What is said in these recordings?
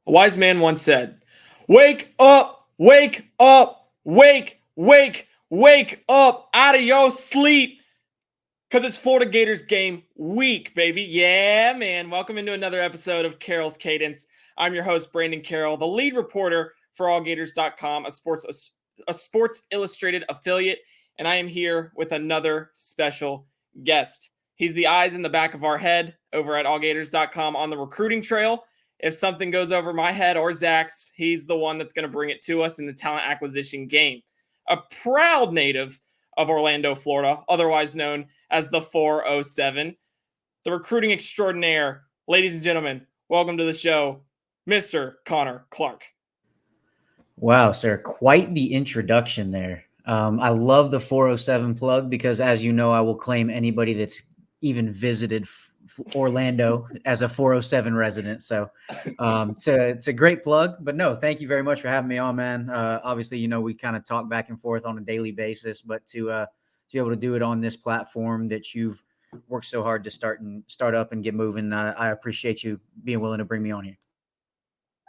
A wise man once said, "Wake up, wake up, wake up out of your sleep." Because it's Florida Gators game week, baby. Yeah, man. Welcome into another episode of Carroll's Cadence. I'm your host, Brandon Carroll, the lead reporter for allgators.com, a Sports Illustrated affiliate. And I am here with another special guest. He's the eyes in the back of our head over at allgators.com on the recruiting trail. If something goes over my head or Zach's, he's the one that's going to bring it to us in the talent acquisition game. A proud native of Orlando, Florida, otherwise known as the 407, the recruiting extraordinaire. Ladies and gentlemen, welcome to the show, Mr. Conner Clarke. Wow, sir, quite the introduction there. I love the 407 plug because, as you know, I will claim anybody that's even visited Orlando as a 407 resident. So it's a great plug. But no, thank you very much for having me on, man. Obviously, you know, we kind of talk back and forth on a daily basis, but to be able to do it on this platform that you've worked so hard to start up and get moving, I appreciate you being willing to bring me on here.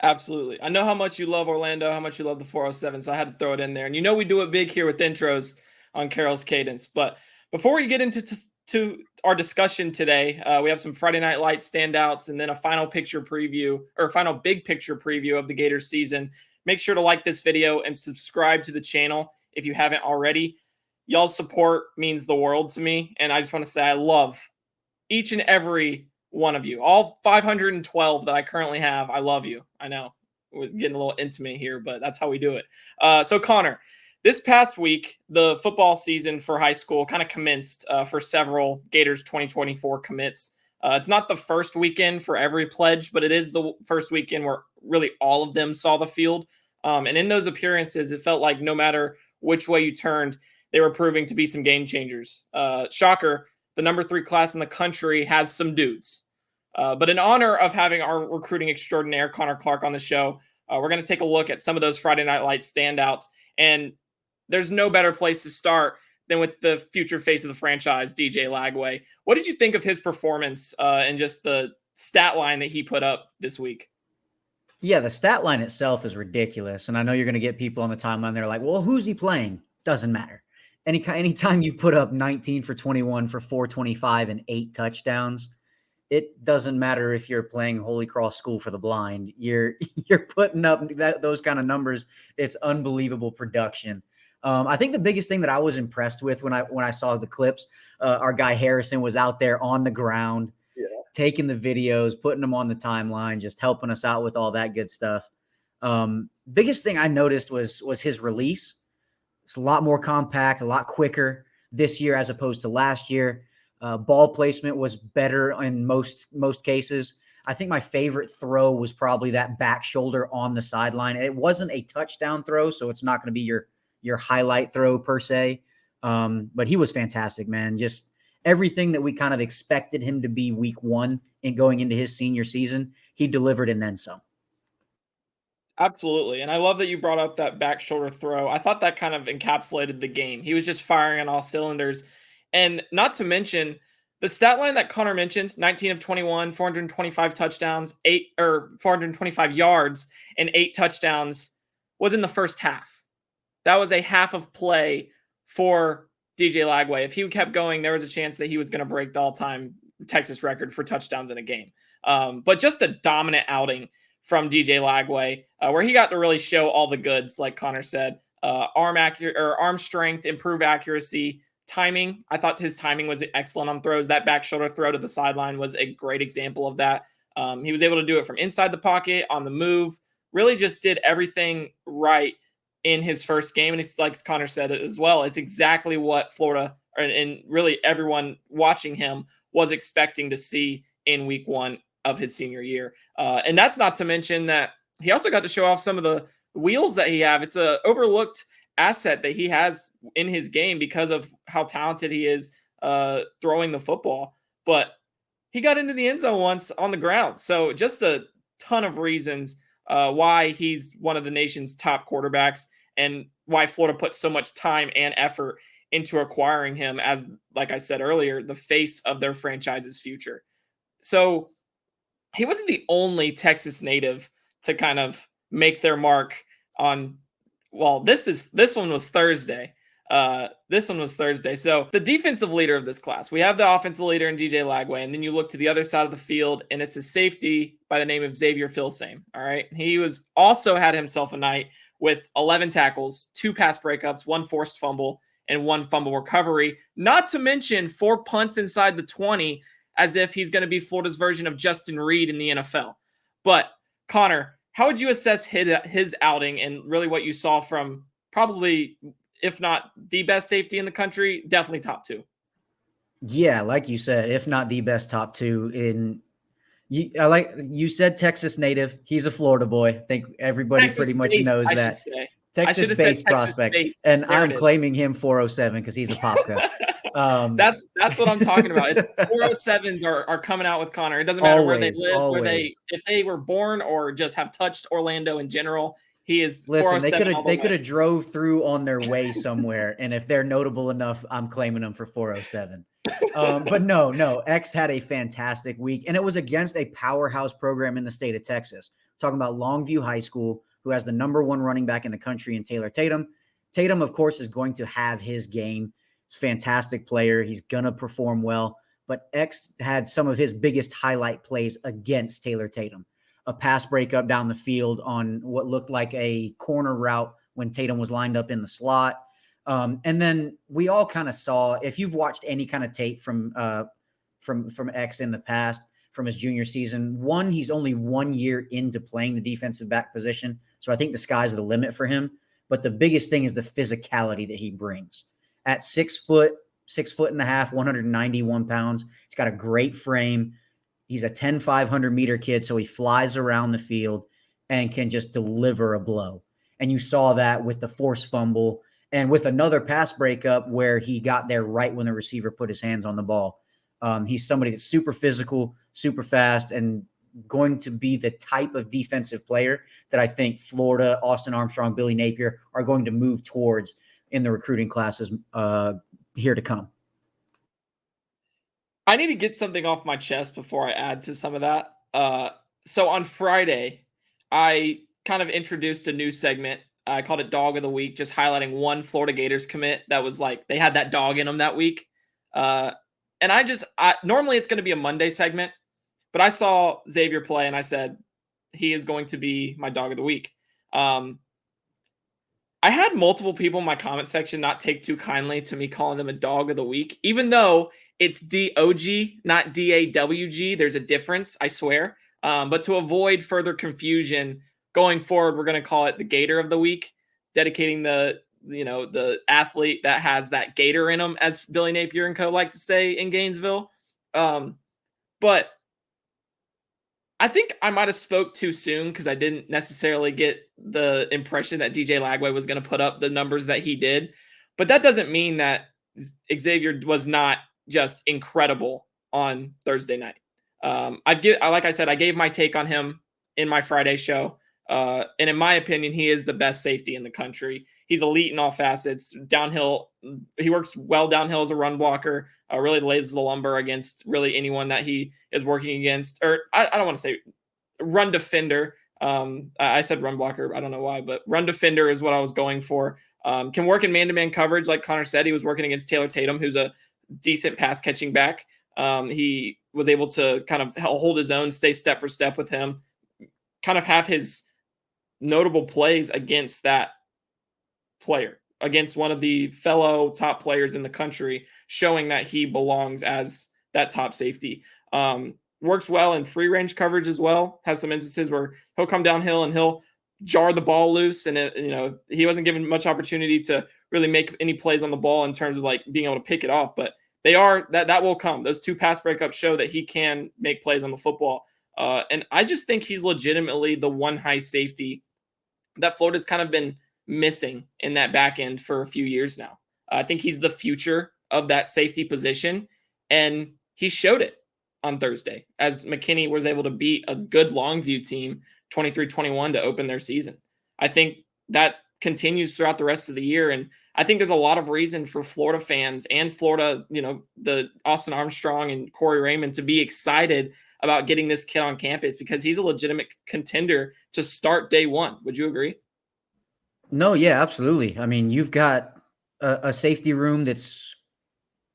Absolutely. I know how much you love Orlando, how much you love the 407, so I had to throw it in there. And you know we do it big here with intros on Carroll's Cadence. But before we get into our discussion today, we have some Friday Night Lights standouts and then a final picture preview or final big picture preview of the Gators season. Make sure to like this video and subscribe to the channel if you haven't already. Y'all's support means the world to me. And I just want to say I love each and every one of you, all 512 that I currently have. I love you. I know we're getting a little intimate here, but that's how we do it. So Conner, this past week, the football season for high school kind of commenced for several Gators 2024 commits. It's not the first weekend for every pledge, but it is the first weekend where really all of them saw the field. And in those appearances, it felt like no matter which way you turned, they were proving to be some game changers. Shocker, the number 3 class in the country has some dudes. But in honor of having our recruiting extraordinaire, Conner Clarke, on the show, we're going to take a look at some of those Friday Night Lights standouts. And there's no better place to start than with the future face of the franchise, DJ Lagway. What did you think of his performance and just the stat line that he put up this week? Yeah, the stat line itself is ridiculous. And I know you're going to get people on the timeline. They're like, well, who's he playing? Doesn't matter. Anytime you put up 19 for 21 for 425 and 8 touchdowns, it doesn't matter if you're playing Holy Cross School for the Blind. You're putting up those kind of numbers. It's unbelievable production. I think the biggest thing that I was impressed with when I saw the clips, our guy Harrison was out there on the ground, taking the videos, putting them on the timeline, just helping us out with all that good stuff. Biggest thing I noticed was his release. It's a lot more compact, a lot quicker this year as opposed to last year. Ball placement was better in most cases. I think my favorite throw was probably that back shoulder on the sideline. It wasn't a touchdown throw, so it's not going to be your highlight throw per se. But he was fantastic, man. Just everything that we kind of expected him to be week 1 and going into his senior season, he delivered and then some. Absolutely. And I love that you brought up that back shoulder throw. I thought that kind of encapsulated the game. He was just firing on all cylinders. And not to mention the stat line that Conner mentions, 19 of 21, 425 touchdowns, 425 yards and 8 touchdowns was in the first half. That was a half of play for DJ Lagway. If he kept going, there was a chance that he was going to break the all-time Texas record for touchdowns in a game. But just a dominant outing from DJ Lagway, where he got to really show all the goods, like Conner said. Arm strength, improved accuracy, timing. I thought his timing was excellent on throws. That back shoulder throw to the sideline was a great example of that. He was able to do it from inside the pocket, on the move, really just did everything right in his first game. And it's like Conner said it as well. It's exactly what Florida and really everyone watching him was expecting to see in week 1 of his senior year. And that's not to mention that he also got to show off some of the wheels that he have. It's a overlooked asset that he has in his game because of how talented he is throwing the football. But he got into the end zone once on the ground. So just a ton of reasons why he's one of the nation's top quarterbacks and why Florida put so much time and effort into acquiring him as, like I said earlier, the face of their franchise's future. So he wasn't the only Texas native to kind of make their mark on, well, this one was Thursday. This one was Thursday. So the defensive leader of this class, we have the offensive leader in DJ Lagway, and then you look to the other side of the field, and it's a safety by the name of Xavier Filsaime. All right. He was also had himself a night with 11 tackles, 2 pass breakups, 1 forced fumble, and 1 fumble recovery, not to mention 4 punts inside the 20, as if he's going to be Florida's version of Justin Reed in the NFL. But Conner, how would you assess his outing and really what you saw from probably, if not the best safety in the country, definitely top 2? Yeah, like you said, if not the best top 2 in you said Texas native. He's a Florida boy. I think everybody pretty much knows I that. should say. Texas-based prospect. And I'm claiming him 407 because he's a Popka. That's what I'm talking about. It's 407s are coming out with Conner. It doesn't matter where they live, if they were born or just have touched Orlando in general. He is. Listen, they could have drove through on their way somewhere, and if they're notable enough, I'm claiming them for 407. But no, X had a fantastic week, and it was against a powerhouse program in the state of Texas. Talking about Longview High School, who has the #1 running back in the country in Taylor Tatum. Tatum, of course, is going to have his game. He's a fantastic player. He's going to perform well. But X had some of his biggest highlight plays against Taylor Tatum. A pass breakup down the field on what looked like a corner route when Tatum was lined up in the slot. And then we all kind of saw, if you've watched any kind of tape from X in the past, from his junior season, he's only 1 year into playing the defensive back position. So I think the sky's the limit for him. But the biggest thing is the physicality that he brings. At 6 foot, 6.5 feet, 191 pounds, he's got a great frame. He's a 10,500 meter kid, so he flies around the field and can just deliver a blow. And you saw that with the forced fumble and with another pass breakup where he got there right when the receiver put his hands on the ball. He's somebody that's super physical, super fast, and going to be the type of defensive player that I think Florida, Austin Armstrong, Billy Napier are going to move towards in the recruiting classes here to come. I need to get something off my chest before I add to some of that. So on Friday, I kind of introduced a new segment. I called it Dog of the Week, just highlighting one Florida Gators commit that was like they had that dog in them that week. And normally it's going to be a Monday segment, but I saw Xavier play and I said he is going to be my Dog of the Week. I had multiple people in my comment section not take too kindly to me calling them a Dog of the Week, even though it's D-O-G, not D-A-W-G. There's a difference, I swear. But to avoid further confusion going forward, we're going to call it the Gator of the Week, dedicating the athlete that has that Gator in them, as Billy Napier and co like to say in Gainesville. But I think I might have spoke too soon because I didn't necessarily get the impression that DJ Lagway was going to put up the numbers that he did. But that doesn't mean that Xavier was not just incredible on Thursday night. Like I said, I gave my take on him in my Friday show. And in my opinion, he is the best safety in the country. He's elite in all facets. Downhill, he works well downhill as a run blocker, really lays the lumber against really anyone that he is working against. Or I don't want to say run defender. I said run blocker. I don't know why, but run defender is what I was going for. Can work in man-to-man coverage. Like Conner said, he was working against Taylor Tatum, who's a decent pass catching back. He was able to kind of hold his own, stay step for step with him, kind of have his notable plays against that player, against one of the fellow top players in the country, showing that he belongs as that top safety. Works well in free range coverage as well. Has some instances where he'll come downhill and he'll jar the ball loose, and he wasn't given much opportunity to really make any plays on the ball in terms of like being able to pick it off. But that will come. Those 2 pass breakups show that he can make plays on the football. And I just think he's legitimately the one high safety that Florida's kind of been missing in that back end for a few years now. I think he's the future of that safety position, and he showed it on Thursday as McKinney was able to beat a good Longview team 23-21 to open their season. I think that continues throughout the rest of the year, and I think there's a lot of reason for Florida fans and Florida, the Austin Armstrong and Corey Raymond to be excited about getting this kid on campus because he's a legitimate contender to start day one. Would you agree? No, yeah, absolutely. I mean, you've got a safety room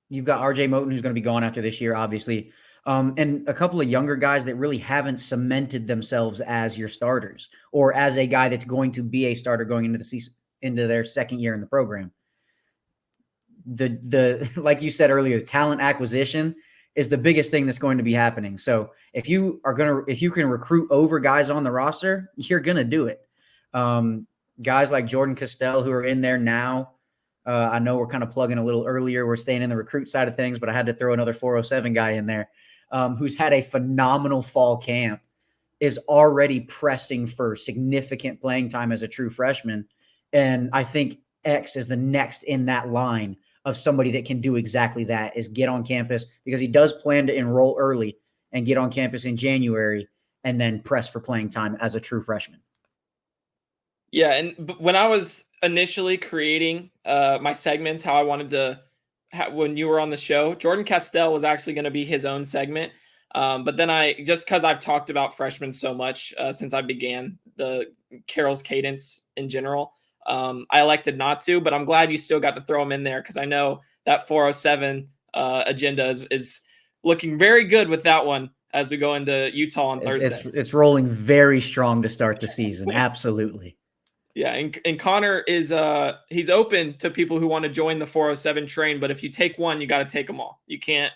you've got RJ Moten, who's going to be gone after this year, obviously. And a couple of younger guys that really haven't cemented themselves as your starters or as a guy that's going to be a starter going into the season, into their second year in the program. The like you said earlier, talent acquisition is the biggest thing that's going to be happening. So if you can recruit over guys on the roster, you're going to do it. Guys like Jordan Castell who are in there now. I know we're kind of plugging a little earlier. We're staying in the recruit side of things, but I had to throw another 407 guy in there who's had a phenomenal fall camp, is already pressing for significant playing time as a true freshman. And I think X is the next in that line of somebody that can do exactly that, is get on campus, because he does plan to enroll early and get on campus in January and then press for playing time as a true freshman. Yeah, and when I was initially creating my segments, how I wanted to, when you were on the show, Jordan Castell was actually going to be his own segment. But then just because I've talked about freshmen so much since I began the Carroll's Cadence in general, I elected not to. But I'm glad you still got to throw him in there because I know that 407 agenda is looking very good with that one as we go into Utah on Thursday. It's rolling very strong to start the season. Absolutely. Yeah, and Conner is he's open to people who want to join the 407 train, but if you take one, you got to take them all. You can't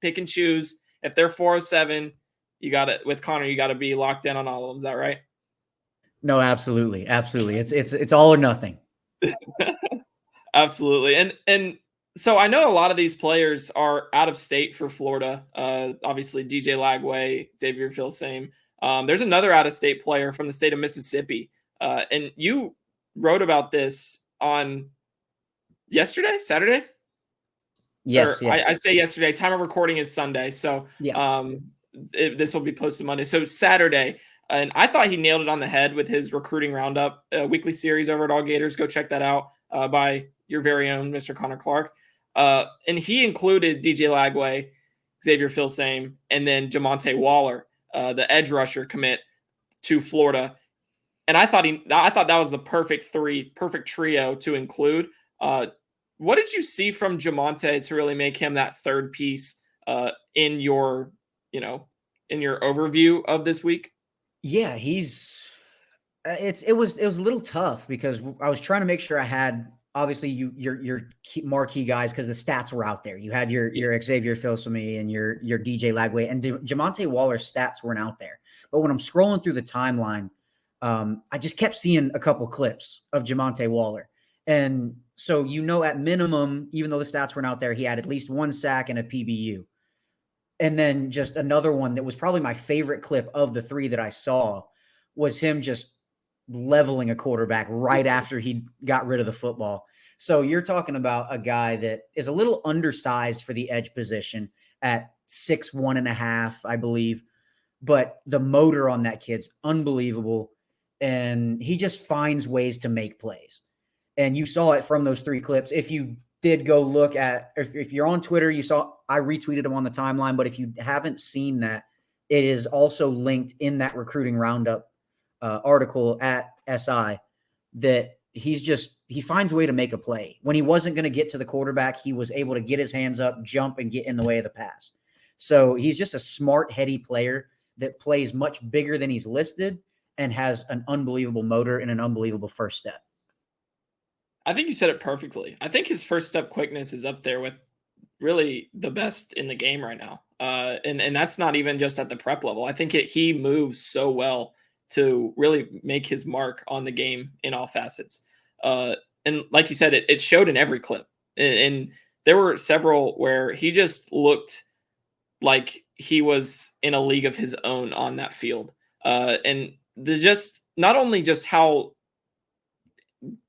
pick and choose. If they're 407, you got to, with Conner, you got to be locked in on all of them. Is that right? No, absolutely. Absolutely. It's all or nothing. Absolutely. And so I know a lot of these players are out of state for Florida. Obviously DJ Lagway, Xavier Filsaime. There's another out of state player from the state of Mississippi. And you wrote about this on Saturday? Yes, yes. I say yesterday. Time of recording is Sunday. So yeah. This will be posted Monday. So Saturday. And I thought he nailed it on the head with his recruiting roundup, weekly series over at All Gators. Go check that out by your very own Mr. Conner Clarke. And he included DJ Lagway, Xavier Filsaime, and then Jamonta Waller, the edge rusher commit to Florida. And I thought that was the perfect trio to include. What did you see from Jamonta to really make him that third piece in your overview of this week? Yeah, it was a little tough because I was trying to make sure I had obviously your marquee guys because the stats were out there. You had your Xavier Filsaime and your DJ Lagway, and Jamonta Waller's stats weren't out there. But when I'm scrolling through the timeline, I just kept seeing a couple clips of Jamonta Waller. And so, at minimum, even though the stats weren't out there, he had at least one sack and a PBU. And then just another one that was probably my favorite clip of the three that I saw was him just leveling a quarterback right after he got rid of the football. So you're talking about a guy that is a little undersized for the edge position at 6'1.5", I believe. But the motor on that kid's unbelievable. And he just finds ways to make plays. And you saw it from those three clips. If you did go look at, if you're on Twitter, you saw, I retweeted him on the timeline, but if you haven't seen that, it is also linked in that recruiting roundup article at SI that he finds a way to make a play. When he wasn't going to get to the quarterback, he was able to get his hands up, jump, and get in the way of the pass. So he's just a smart, heady player that plays much bigger than he's listed and has an unbelievable motor and an unbelievable first step. I think you said it perfectly. I think his first step quickness is up there with really the best in the game right now. And that's not even just at the prep level. I think he moves so well to really make his mark on the game in all facets. And like you said, it showed in every clip. And there were several where he just looked like he was in a league of his own on that field. And not only just how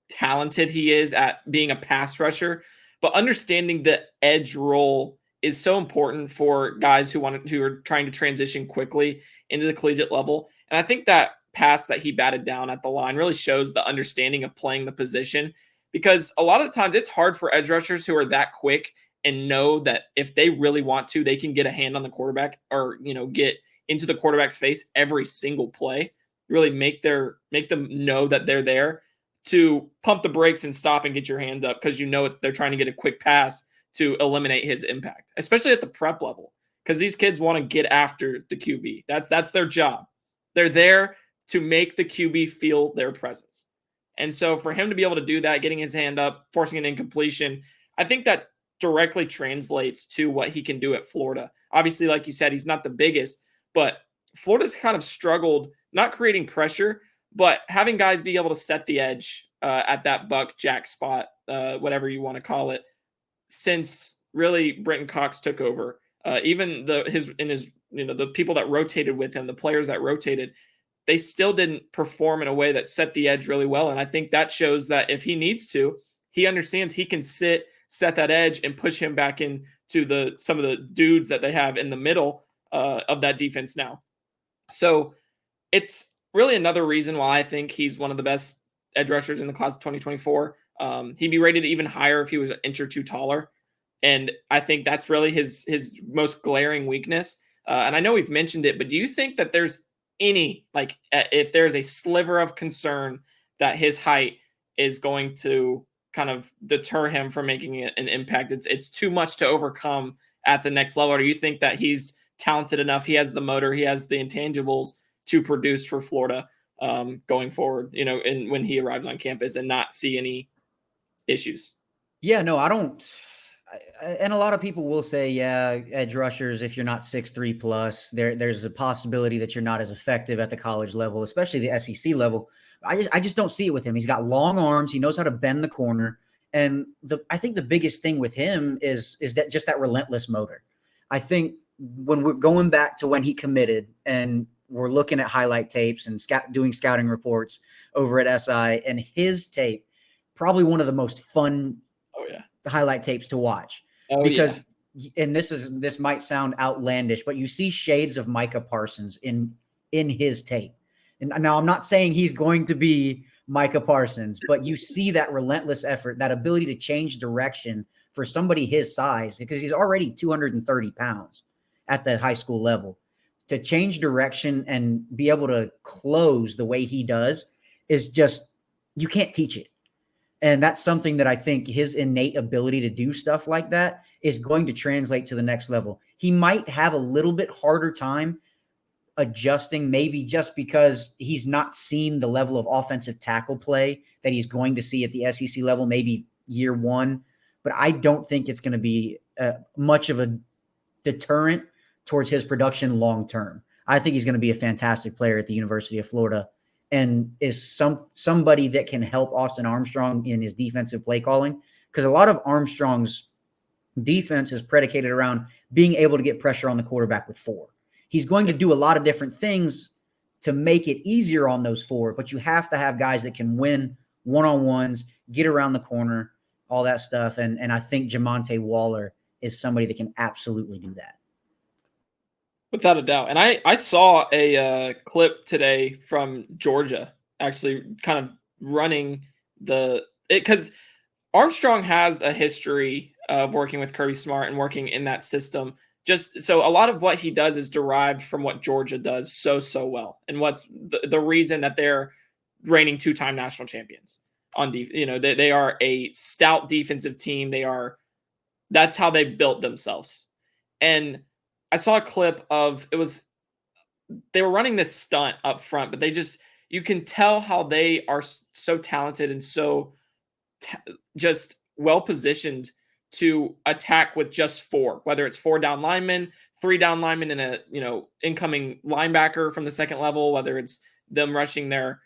talented he is at being a pass rusher, but understanding the edge role is so important for guys who are trying to transition quickly into the collegiate level. And I think that pass that he batted down at the line really shows the understanding of playing the position, because a lot of the times it's hard for edge rushers who are that quick and know that if they really want to, they can get a hand on the quarterback or, get into the quarterback's face every single play, really make them know that they're there to pump the brakes and stop and get your hand up because they're trying to get a quick pass to eliminate his impact, especially at the prep level, because these kids want to get after the QB. That's their job. They're there to make the QB feel their presence. And so for him to be able to do that, getting his hand up, forcing an incompletion, I think that directly translates to what he can do at Florida. Obviously, like you said, he's not the biggest, but Florida's kind of struggled not creating pressure, but having guys be able to set the edge at that buck jack spot, whatever you want to call it, since really Brenton Cox took over. Even the people that rotated with him, the players that rotated, they still didn't perform in a way that set the edge really well. And I think that shows that if he needs to, he understands he can set that edge and push him back into some of the dudes that they have in the middle of that defense now. So it's really another reason why I think he's one of the best edge rushers in the class of 2024. He'd be rated even higher if he was an inch or two taller. And I think that's really his most glaring weakness. And I know we've mentioned it, but do you think that there's if there's a sliver of concern that his height is going to kind of deter him from making an impact? It's too much to overcome at the next level. Or do you think that he's talented enough, he has the motor, he has the intangibles to produce for Florida going forward, and when he arrives on campus and not see any issues? Yeah, no, I don't. And a lot of people will say, yeah, edge rushers, if you're not 6'3 plus, there's a possibility that you're not as effective at the college level, especially the SEC level. I just don't see it with him. He's got long arms. He knows how to bend the corner. And I think the biggest thing with him is that just that relentless motor. I think when we're going back to when he committed and we're looking at highlight tapes and doing scouting reports over at SI, and his tape, probably one of the most fun highlight tapes to watch, because and this might sound outlandish, but you see shades of Micah Parsons in his tape. And now I'm not saying he's going to be Micah Parsons, but you see that relentless effort, that ability to change direction for somebody his size, because he's already 230 pounds at the high school level. To change direction and be able to close the way he does is just, you can't teach it. And that's something that I think his innate ability to do stuff like that is going to translate to the next level. He might have a little bit harder time adjusting, maybe just because he's not seen the level of offensive tackle play that he's going to see at the SEC level, maybe year one. But I don't think it's going to be much of a deterrent towards his production long term. I think he's going to be a fantastic player at the University of Florida, and is somebody that can help Austin Armstrong in his defensive play calling, because a lot of Armstrong's defense is predicated around being able to get pressure on the quarterback with four. He's going to do a lot of different things to make it easier on those four, but you have to have guys that can win one-on-ones, get around the corner, all that stuff. And I think Jamonta Waller is somebody that can absolutely do that. Without a doubt. And I saw a clip today from Georgia, actually kind of running because Armstrong has a history of working with Kirby Smart and working in that system. Just so a lot of what he does is derived from what Georgia does so well. And what's the reason that they're reigning two-time national champions on defense. They are a stout defensive team. That's how they built themselves. And I saw a clip of they were running this stunt up front, but you can tell how they are so talented and so just well positioned to attack with just four, whether it's 4 down linemen, 3 down linemen, and a incoming linebacker from the second level, whether it's them rushing their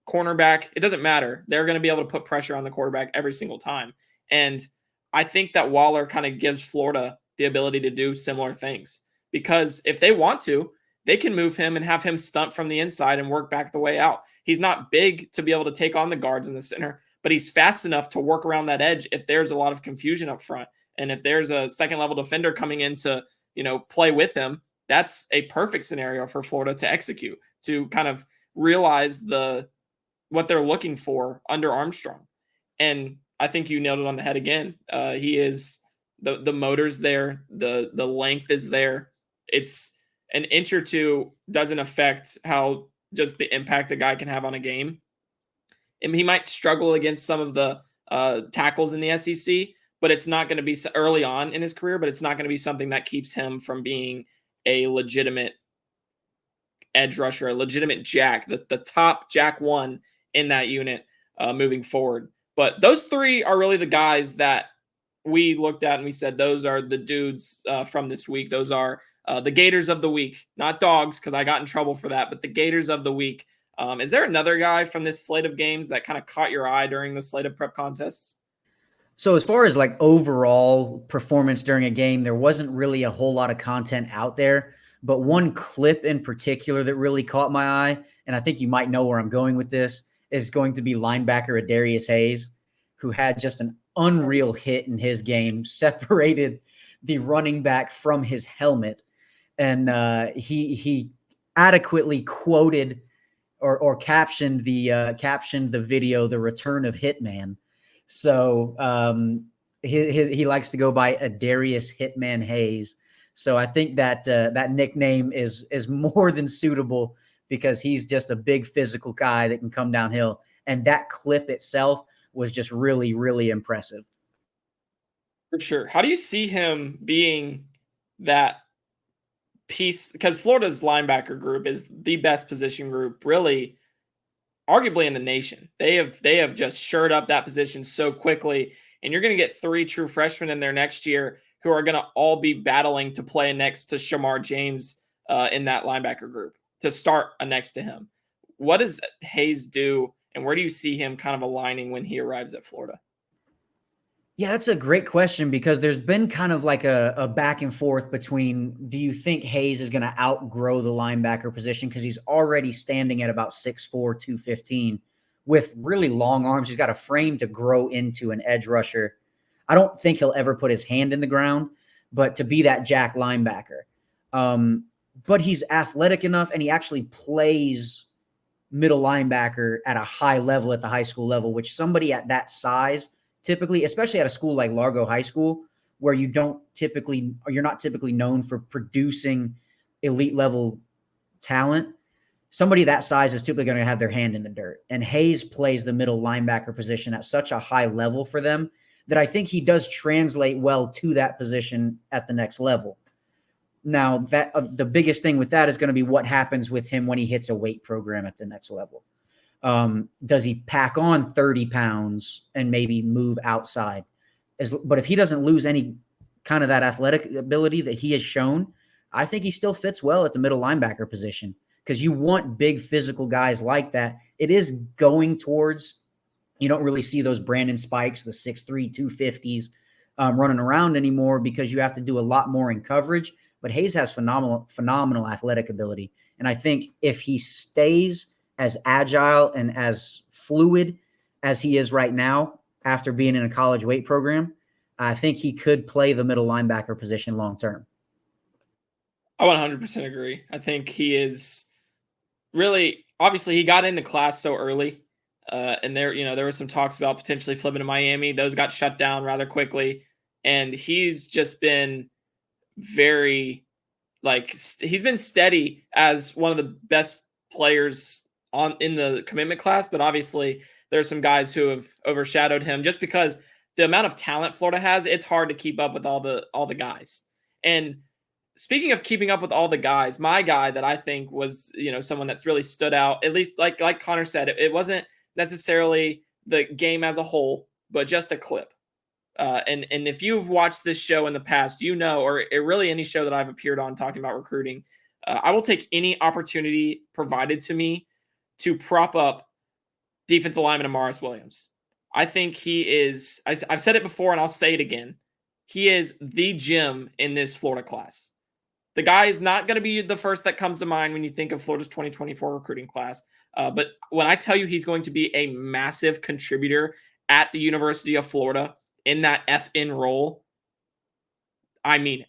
cornerback. It doesn't matter. They're going to be able to put pressure on the quarterback every single time. And I think that Waller kind of gives Florida the ability to do similar things, because if they want to, they can move him and have him stunt from the inside and work back the way out. He's not big to be able to take on the guards in the center, but he's fast enough to work around that edge if there's a lot of confusion up front. And if there's a second level defender coming in to, play with him, that's a perfect scenario for Florida to execute, to kind of realize what they're looking for under Armstrong. And I think you nailed it on the head again. He is the motor's there, the length is there. It's an inch or two doesn't affect how just the impact a guy can have on a game. And he might struggle against some of the tackles in the SEC, but it's not going to be early on in his career, but it's not going to be something that keeps him from being a legitimate edge rusher, a legitimate jack, the top jack one in that unit moving forward. But those three are really the guys that we looked at and we said those are the dudes from this week. Those are the Gators of the week, not dogs, because I got in trouble for that, but the Gators of the week. Is there another guy from this slate of games that kind of caught your eye during the slate of prep contests? So as far as like overall performance during a game, there wasn't really a whole lot of content out there, but one clip in particular that really caught my eye, and I think you might know where I'm going with this, is going to be linebacker Adarius Hayes, who had just an unreal hit in his game, separated the running back from his helmet. And he adequately quoted or captioned the video, "The Return of Hitman." So he likes to go by Adarius Hitman Hayes. So I think that that nickname is more than suitable because he's just a big physical guy that can come downhill. And that clip itself was just really, really impressive. For sure. How do you see him being that piece? Because Florida's linebacker group is the best position group, really, arguably in the nation. They have just shored up that position so quickly, and you're going to get three true freshmen in there next year who are going to all be battling to play next to Shamar James in that linebacker group to start next to him. What does Hayes do, and where do you see him kind of aligning when he arrives at Florida? Yeah, that's a great question because there's been kind of like a back and forth between, do you think Hayes is going to outgrow the linebacker position because he's already standing at about 6'4", 215 with really long arms. He's got a frame to grow into an edge rusher. I don't think he'll ever put his hand in the ground, but to be that jack linebacker. But he's athletic enough and he actually plays middle linebacker at a high level at the high school level, which somebody at that size typically, especially at a school like Largo High School, where you're not typically known for producing elite level talent, somebody that size is typically going to have their hand in the dirt. And Hayes plays the middle linebacker position at such a high level for them that I think he does translate well to that position at the next level. Now, that the biggest thing with that is going to be what happens with him when he hits a weight program at the next level. Does he pack on 30 pounds and maybe move outside? But if he doesn't lose any kind of that athletic ability that he has shown, I think he still fits well at the middle linebacker position because you want big physical guys like that. It is going towards, you don't really see those Brandon Spikes, the 6'3", 250s running around anymore because you have to do a lot more in coverage. But Hayes has phenomenal athletic ability. And I think if he stays as agile and as fluid as he is right now after being in a college weight program, I think he could play the middle linebacker position long-term. I 100% agree. I think he is really, obviously he got into class so early and there were some talks about potentially flipping to Miami. Those got shut down rather quickly. And he's just been very, he's been steady as one of the best players in the commitment class, but obviously there's some guys who have overshadowed him just because the amount of talent Florida has, it's hard to keep up with all the guys. And speaking of keeping up with all the guys, my guy that I think was, someone that's really stood out, at least like Conner said, it wasn't necessarily the game as a whole, but just a clip. And if you've watched this show in the past, or really any show that I've appeared on talking about recruiting, I will take any opportunity provided to me to prop up defensive lineman Amaris Williams. I think he is, I've said it before and I'll say it again, he is the gem in this Florida class. The guy is not going to be the first that comes to mind when you think of Florida's 2024 recruiting class. But when I tell you he's going to be a massive contributor at the University of Florida in that FN role, I mean it.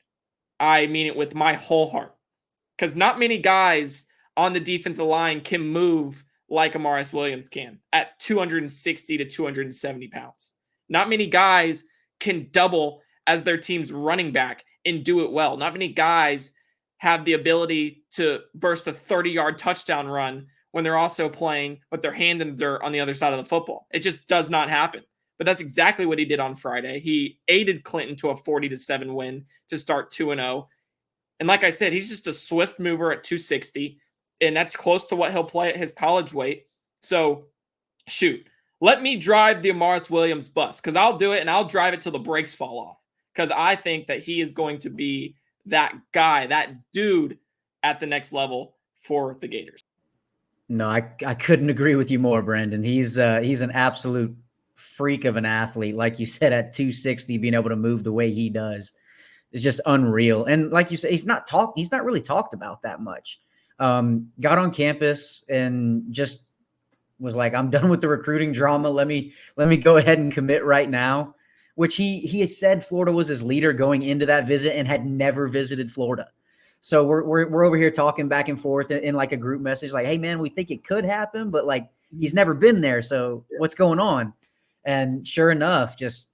I mean it with my whole heart. Because not many guys on the defensive line can move like Amaris Williams can at 260 to 270 pounds. Not many guys can double as their team's running back and do it well. Not many guys have the ability to burst a 30-yard touchdown run when they're also playing with their hand in the dirt on the other side of the football. It just does not happen. But that's exactly what he did on Friday. He aided Clinton to a 40-7 win to start 2-0. And like I said, he's just a swift mover at 260, and that's close to what he'll play at his college weight. So, shoot, let me drive the Amaris Williams bus, because I'll do it, and I'll drive it till the brakes fall off, because I think that he is going to be that guy, that dude at the next level for the Gators. No, I couldn't agree with you more, Brandon. He's an absolute freak of an athlete. Like you said, at 260, being able to move the way he does is just unreal. And like you said, he's not really talked about that much. Got on campus and just was like, I'm done with the recruiting drama. Let me go ahead and commit right now, which he had said Florida was his leader going into that visit and had never visited Florida. So we're over here talking back and forth in like a group message, like, hey man, we think it could happen, but like he's never been there. So what's going on? And sure enough, just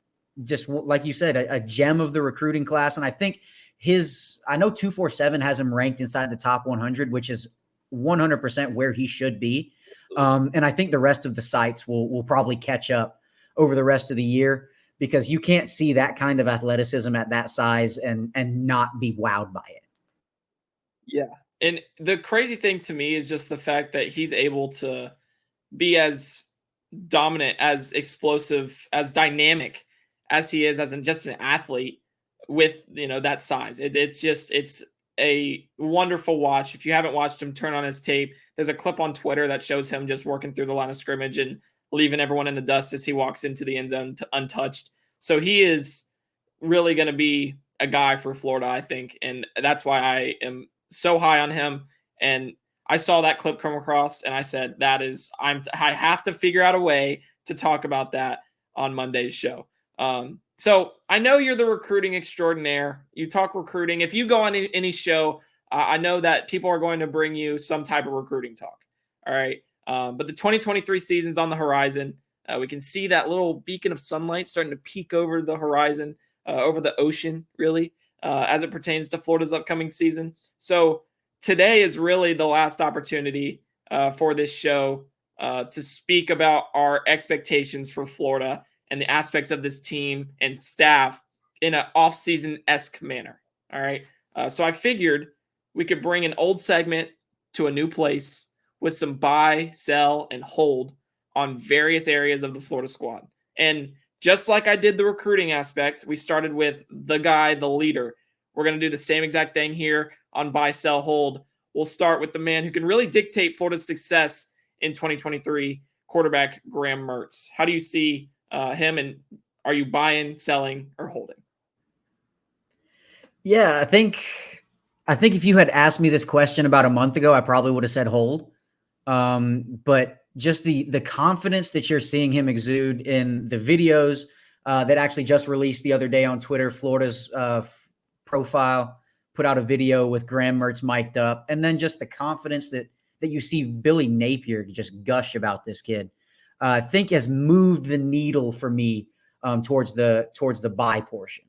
like you said, a gem of the recruiting class. And I think I know 247 has him ranked inside the top 100, which is 100% where he should be. And I think the rest of the sites will probably catch up over the rest of the year, because you can't see that kind of athleticism at that size and not be wowed by it. Yeah. And the crazy thing to me is just the fact that he's able to be as dominant, as explosive, as dynamic as he is as just an athlete with, that size. It's a wonderful watch. If you haven't watched him, turn on his tape. There's a clip on Twitter that shows him just working through the line of scrimmage and leaving everyone in the dust as he walks into the end zone untouched. So he is really going to be a guy for Florida, I think. And that's why I am so high on him. And I saw that clip come across and I said, I have to figure out a way to talk about that on Monday's show. So I know you're the recruiting extraordinaire. You talk recruiting. If you go on any show, I know that people are going to bring you some type of recruiting talk. All right. But the 2023 season's on the horizon. We can see that little beacon of sunlight starting to peek over the horizon, over the ocean, really, as it pertains to Florida's upcoming season. So today is really the last opportunity for this show to speak about our expectations for Florida and the aspects of this team and staff in an off-season-esque manner. All right. So I figured we could bring an old segment to a new place with some buy, sell, and hold on various areas of the Florida squad. And just like I did the recruiting aspect, we started with the guy, the leader. We're going to do the same exact thing here on buy, sell, hold. We'll start with the man who can really dictate Florida's success in 2023, quarterback Graham Mertz. How do you see him, and are you buying, selling, or holding? Yeah, I think if you had asked me this question about a month ago, I probably would have said hold. But just the confidence that you're seeing him exude in the videos that actually just released the other day on Twitter, Florida's profile put out a video with Graham Mertz mic'd up, and then just the confidence that you see Billy Napier just gush about this kid, I think has moved the needle for me towards the buy portion.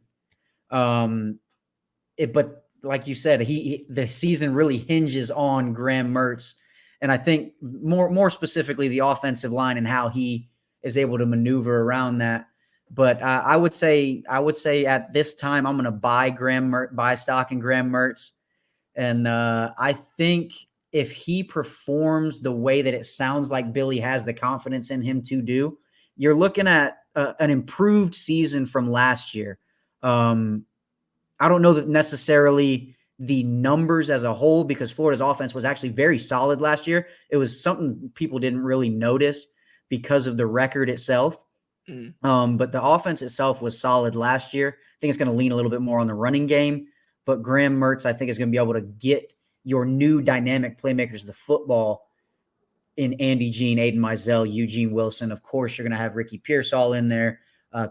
But like you said, the season really hinges on Graham Mertz, and I think more specifically the offensive line and how he is able to maneuver around that. But I would say at this time I'm going to buy stock in Graham Mertz, and I think if he performs the way that it sounds like Billy has the confidence in him to do, you're looking at an improved season from last year. I don't know that necessarily the numbers as a whole, because Florida's offense was actually very solid last year. It was something people didn't really notice because of the record itself. But the offense itself was solid last year. I think it's going to lean a little bit more on the running game, but Graham Mertz, I think, is going to be able to get your new dynamic playmakers the football in Andy Jean, Aiden Mizell, Eugene Wilson. Of course, you're going to have Ricky Pearsall in there,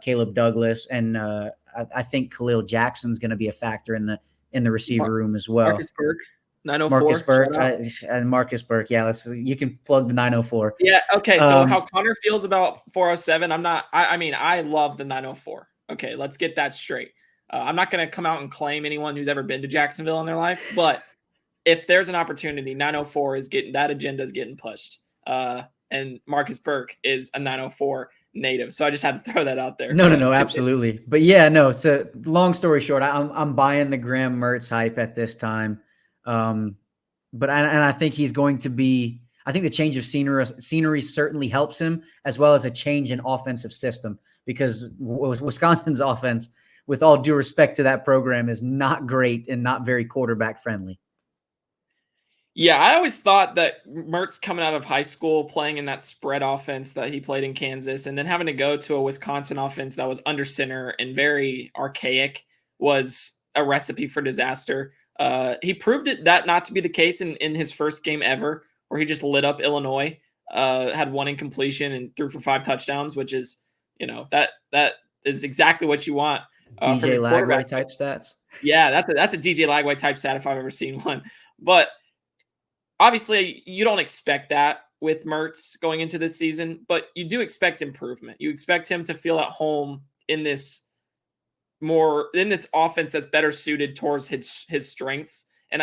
Caleb Douglas, and I think Khalil Jackson's going to be a factor in the receiver room as well. Marcus Burke, 904. Marcus Burke, and Marcus Burke. Yeah, you can plug the 904. Yeah. Okay. So how Conner feels about 407? I love the 904. Okay, let's get that straight. I'm not going to come out and claim anyone who's ever been to Jacksonville in their life, but if there's an opportunity, 904 is getting that agenda is getting pushed. And Marcus Burke is a 904 native. So I just had to throw that out there. No, absolutely. But yeah, no, it's a long story short. I'm buying the Graham Mertz hype at this time. But I think he's going to be, I think the change of scenery certainly helps him, as well as a change in offensive system, because Wisconsin's offense, with all due respect to that program, is not great and not very quarterback friendly. Yeah, I always thought that Mertz coming out of high school, playing in that spread offense that he played in Kansas, and then having to go to a Wisconsin offense that was under center and very archaic, was a recipe for disaster. He proved that not to be the case in his first game ever, where he just lit up Illinois, had one incompletion and threw for 5 touchdowns, which is, that is exactly what you want. DJ Lagway type stats. Yeah, that's a DJ Lagway type stat if I've ever seen one. But obviously, you don't expect that with Mertz going into this season, but you do expect improvement. You expect him to feel at home in this offense that's better suited towards his strengths. And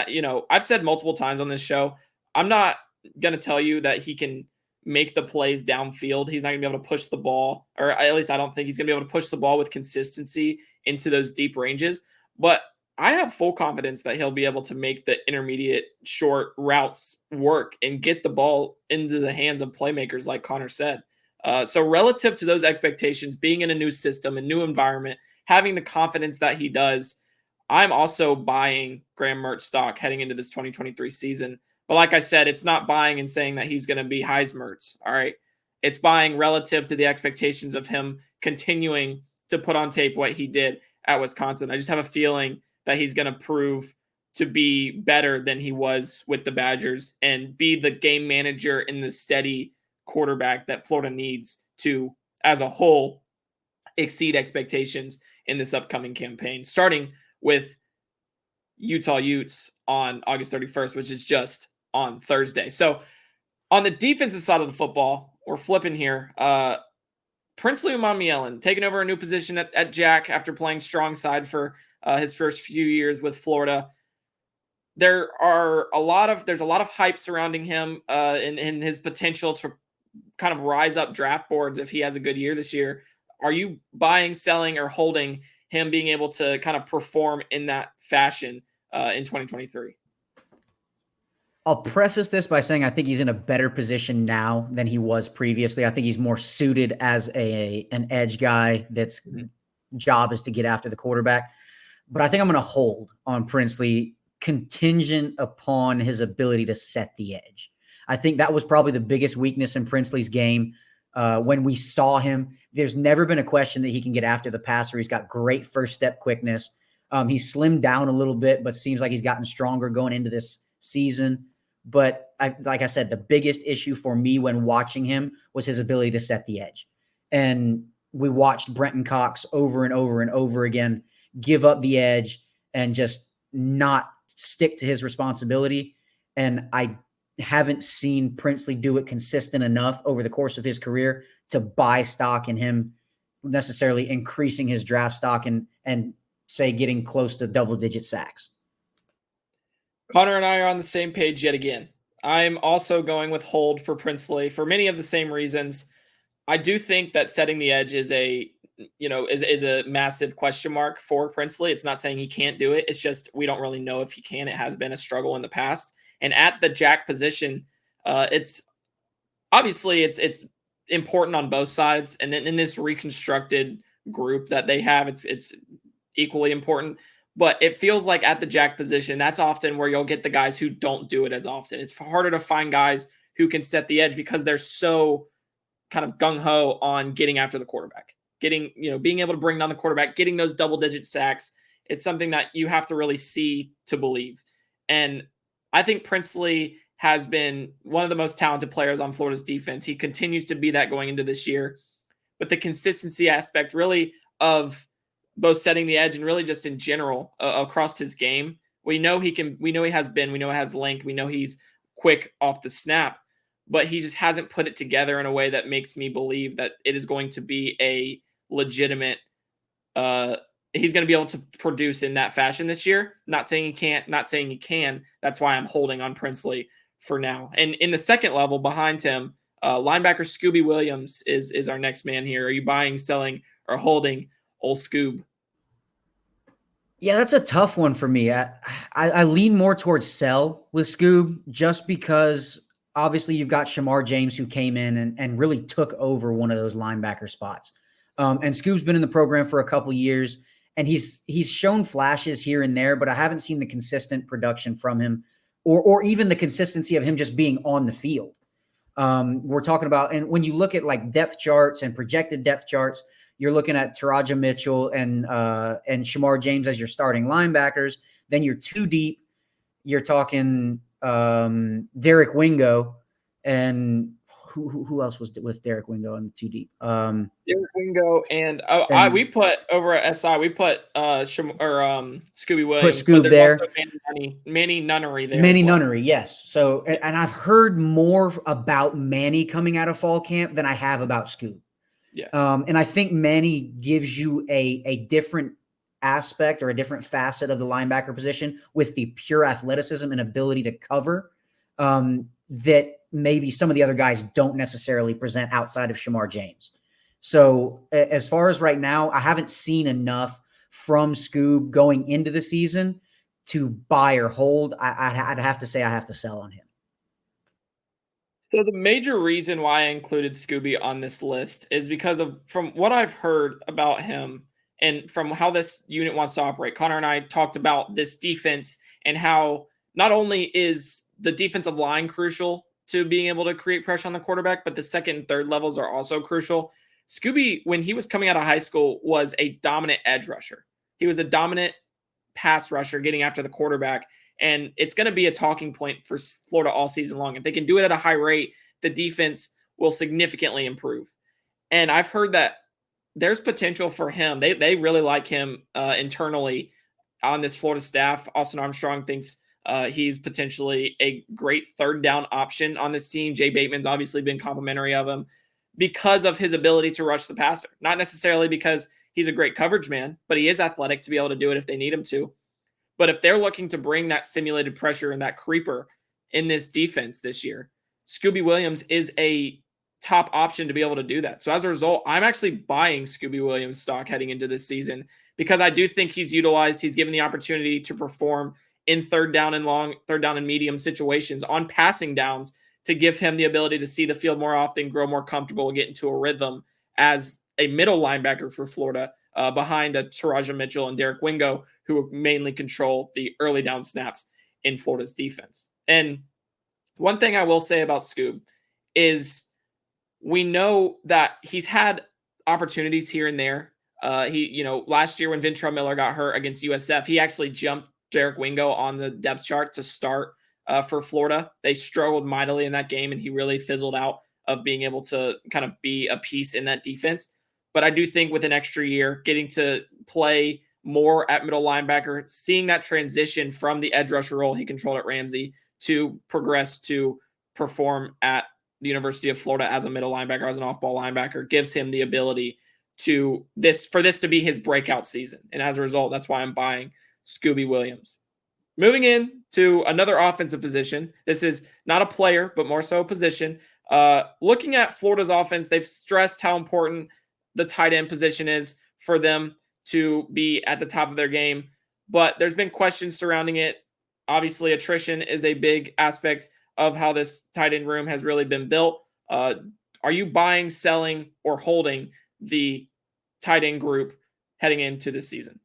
I've said multiple times on this show, I'm not going to tell you that he can make the plays downfield. He's not going to be able to push the ball, or at least I don't think he's going to be able to push the ball with consistency into those deep ranges. But I have full confidence that he'll be able to make the intermediate short routes work and get the ball into the hands of playmakers, like Conner said. So relative to those expectations, being in a new system, a new environment, having the confidence that he does, I'm also buying Graham Mertz stock heading into this 2023 season. But like I said, it's not buying and saying that he's going to be Heismertz. All right. It's buying relative to the expectations of him continuing to put on tape what he did at Wisconsin. I just have a feeling that he's going to prove to be better than he was with the Badgers and be the game manager and the steady quarterback that Florida needs to, as a whole, exceed expectations in this upcoming campaign, starting with Utah Utes on August 31st, which is just on Thursday. So on the defensive side of the football, we're flipping here. Princely Umamielen taking over a new position at Jack after playing strong side for his first few years with Florida. There's a lot of hype surrounding him in his potential to kind of rise up draft boards if he has a good year this year. Are you buying, selling, or holding him being able to kind of perform in that fashion in 2023? I'll preface this by saying I think he's in a better position now than he was previously. I think he's more suited as an edge guy that's job is to get after the quarterback. But I think I'm going to hold on Princely contingent upon his ability to set the edge. I think that was probably the biggest weakness in Princely's game. When we saw him, there's never been a question that he can get after the passer. He's got great first step quickness. He's slimmed down a little bit, but seems like he's gotten stronger going into this season. But like I said, the biggest issue for me when watching him was his ability to set the edge. And we watched Brenton Cox over and over and over again give up the edge and just not stick to his responsibility. And I haven't seen Princely do it consistent enough over the course of his career to buy stock in him necessarily increasing his draft stock and say getting close to double-digit sacks. Conner and I are on the same page yet again. I'm also going with hold for Princely for many of the same reasons. I do think that setting the edge is a massive question mark for Princely. It's not saying he can't do it. It's just we don't really know if he can. It has been a struggle in the past. And at the jack position, it's important on both sides. And then in this reconstructed group that they have, it's equally important. But it feels like at the jack position, that's often where you'll get the guys who don't do it as often. It's harder to find guys who can set the edge because they're so kind of gung-ho on getting after the quarterback, being able to bring down the quarterback, getting those double-digit sacks. It's something that you have to really see to believe. And I think Princely has been one of the most talented players on Florida's defense. He continues to be that going into this year. But the consistency aspect really of both setting the edge and really just in general across his game. We know he has length. We know he's quick off the snap, but he just hasn't put it together in a way that makes me believe that it is going to be a legitimate he's going to be able to produce in that fashion this year. Not saying he can't, not saying he can. That's why I'm holding on Princely for now. And in the second level behind him, linebacker Scooby Williams is our next man here. Are you buying, selling, or holding old Scoob? Yeah, that's a tough one for me. I lean more towards sell with Scoob just because obviously you've got Shamar James who came in and really took over one of those linebacker spots. And Scoob's been in the program for a couple years, and he's shown flashes here and there, but I haven't seen the consistent production from him or even the consistency of him just being on the field. We're talking about, and when you look at like depth charts and projected depth charts, you're looking at Taraja Mitchell and Shamar James as your starting linebackers. Then you're too deep. You're talking Derek Wingo, and who else was with Derek Wingo in the too deep? Derek Wingo and we put over at SI. We put Scooby Williams. Put Scoob there. Also Manny Nunnery there. Manny Nunnery, yes. So, and I've heard more about Manny coming out of fall camp than I have about Scoob. Yeah. And I think Manny gives you a different aspect or a different facet of the linebacker position with the pure athleticism and ability to cover that maybe some of the other guys don't necessarily present outside of Shamar James. So as far as right now, I haven't seen enough from Scoob going into the season to buy or hold. I'd have to say I have to sell on him. So the major reason why I included Scooby on this list is because of from what I've heard about him and from how this unit wants to operate. Conner and I talked about this defense and how not only is the defensive line crucial to being able to create pressure on the quarterback, but the second and third levels are also crucial. Scooby, when he was coming out of high school, was a dominant edge rusher. He was a dominant pass rusher getting after the quarterback. And it's going to be a talking point for Florida all season long. If they can do it at a high rate, the defense will significantly improve. And I've heard that there's potential for him. They really like him internally on this Florida staff. Austin Armstrong thinks he's potentially a great third down option on this team. Jay Bateman's obviously been complimentary of him because of his ability to rush the passer. Not necessarily because he's a great coverage man, but he is athletic to be able to do it if they need him to. But if they're looking to bring that simulated pressure and that creeper in this defense this year, Scooby Williams is a top option to be able to do that. So as a result, I'm actually buying Scooby Williams stock heading into this season because I do think he's utilized. He's given the opportunity to perform in third down and medium situations on passing downs to give him the ability to see the field more often, grow more comfortable, get into a rhythm as a middle linebacker for Florida behind a Taraja Mitchell and Derek Wingo, who mainly control the early down snaps in Florida's defense. And one thing I will say about Scoob is we know that he's had opportunities here and there. Last year when Ventrell Miller got hurt against USF, he actually jumped Derek Wingo on the depth chart to start for Florida. They struggled mightily in that game, and he really fizzled out of being able to kind of be a piece in that defense. But I do think with an extra year, getting to play more at middle linebacker, seeing that transition from the edge rusher role he controlled at Ramsey to progress to perform at the University of Florida as a middle linebacker, as an off-ball linebacker, gives him the ability for this to be his breakout season. And as a result, that's why I'm buying Scooby Williams. Moving in to another offensive position. This is not a player, but more so a position. Looking at Florida's offense, they've stressed how important the tight end position is for them to be at the top of their game. But there's been questions surrounding it. Obviously, attrition is a big aspect of how this tight end room has really been built. Are you buying, selling, or holding the tight end group heading into this season?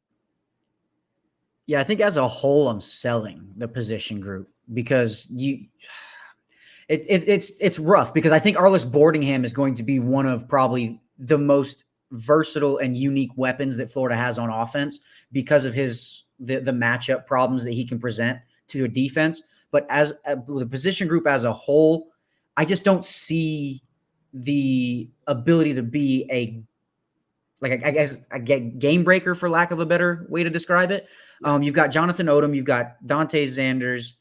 Yeah, I think as a whole, I'm selling the position group because it's rough because I think Arliss Boardingham is going to be one of probably the most versatile and unique weapons that Florida has on offense because of the matchup problems that he can present to a defense. But as the position group as a whole, I just don't see the ability to be a game breaker, for lack of a better way to describe it. You've got Jonathan Odom, you've got Dante Zanders,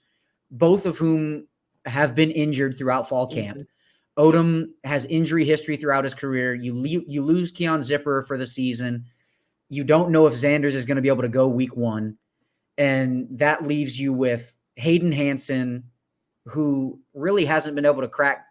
both of whom have been injured throughout fall camp. Odom has injury history throughout his career. You lose Keon Zipper for the season. You don't know if Xanders is going to be able to go week 1. And that leaves you with Hayden Hansen, who really hasn't been able to crack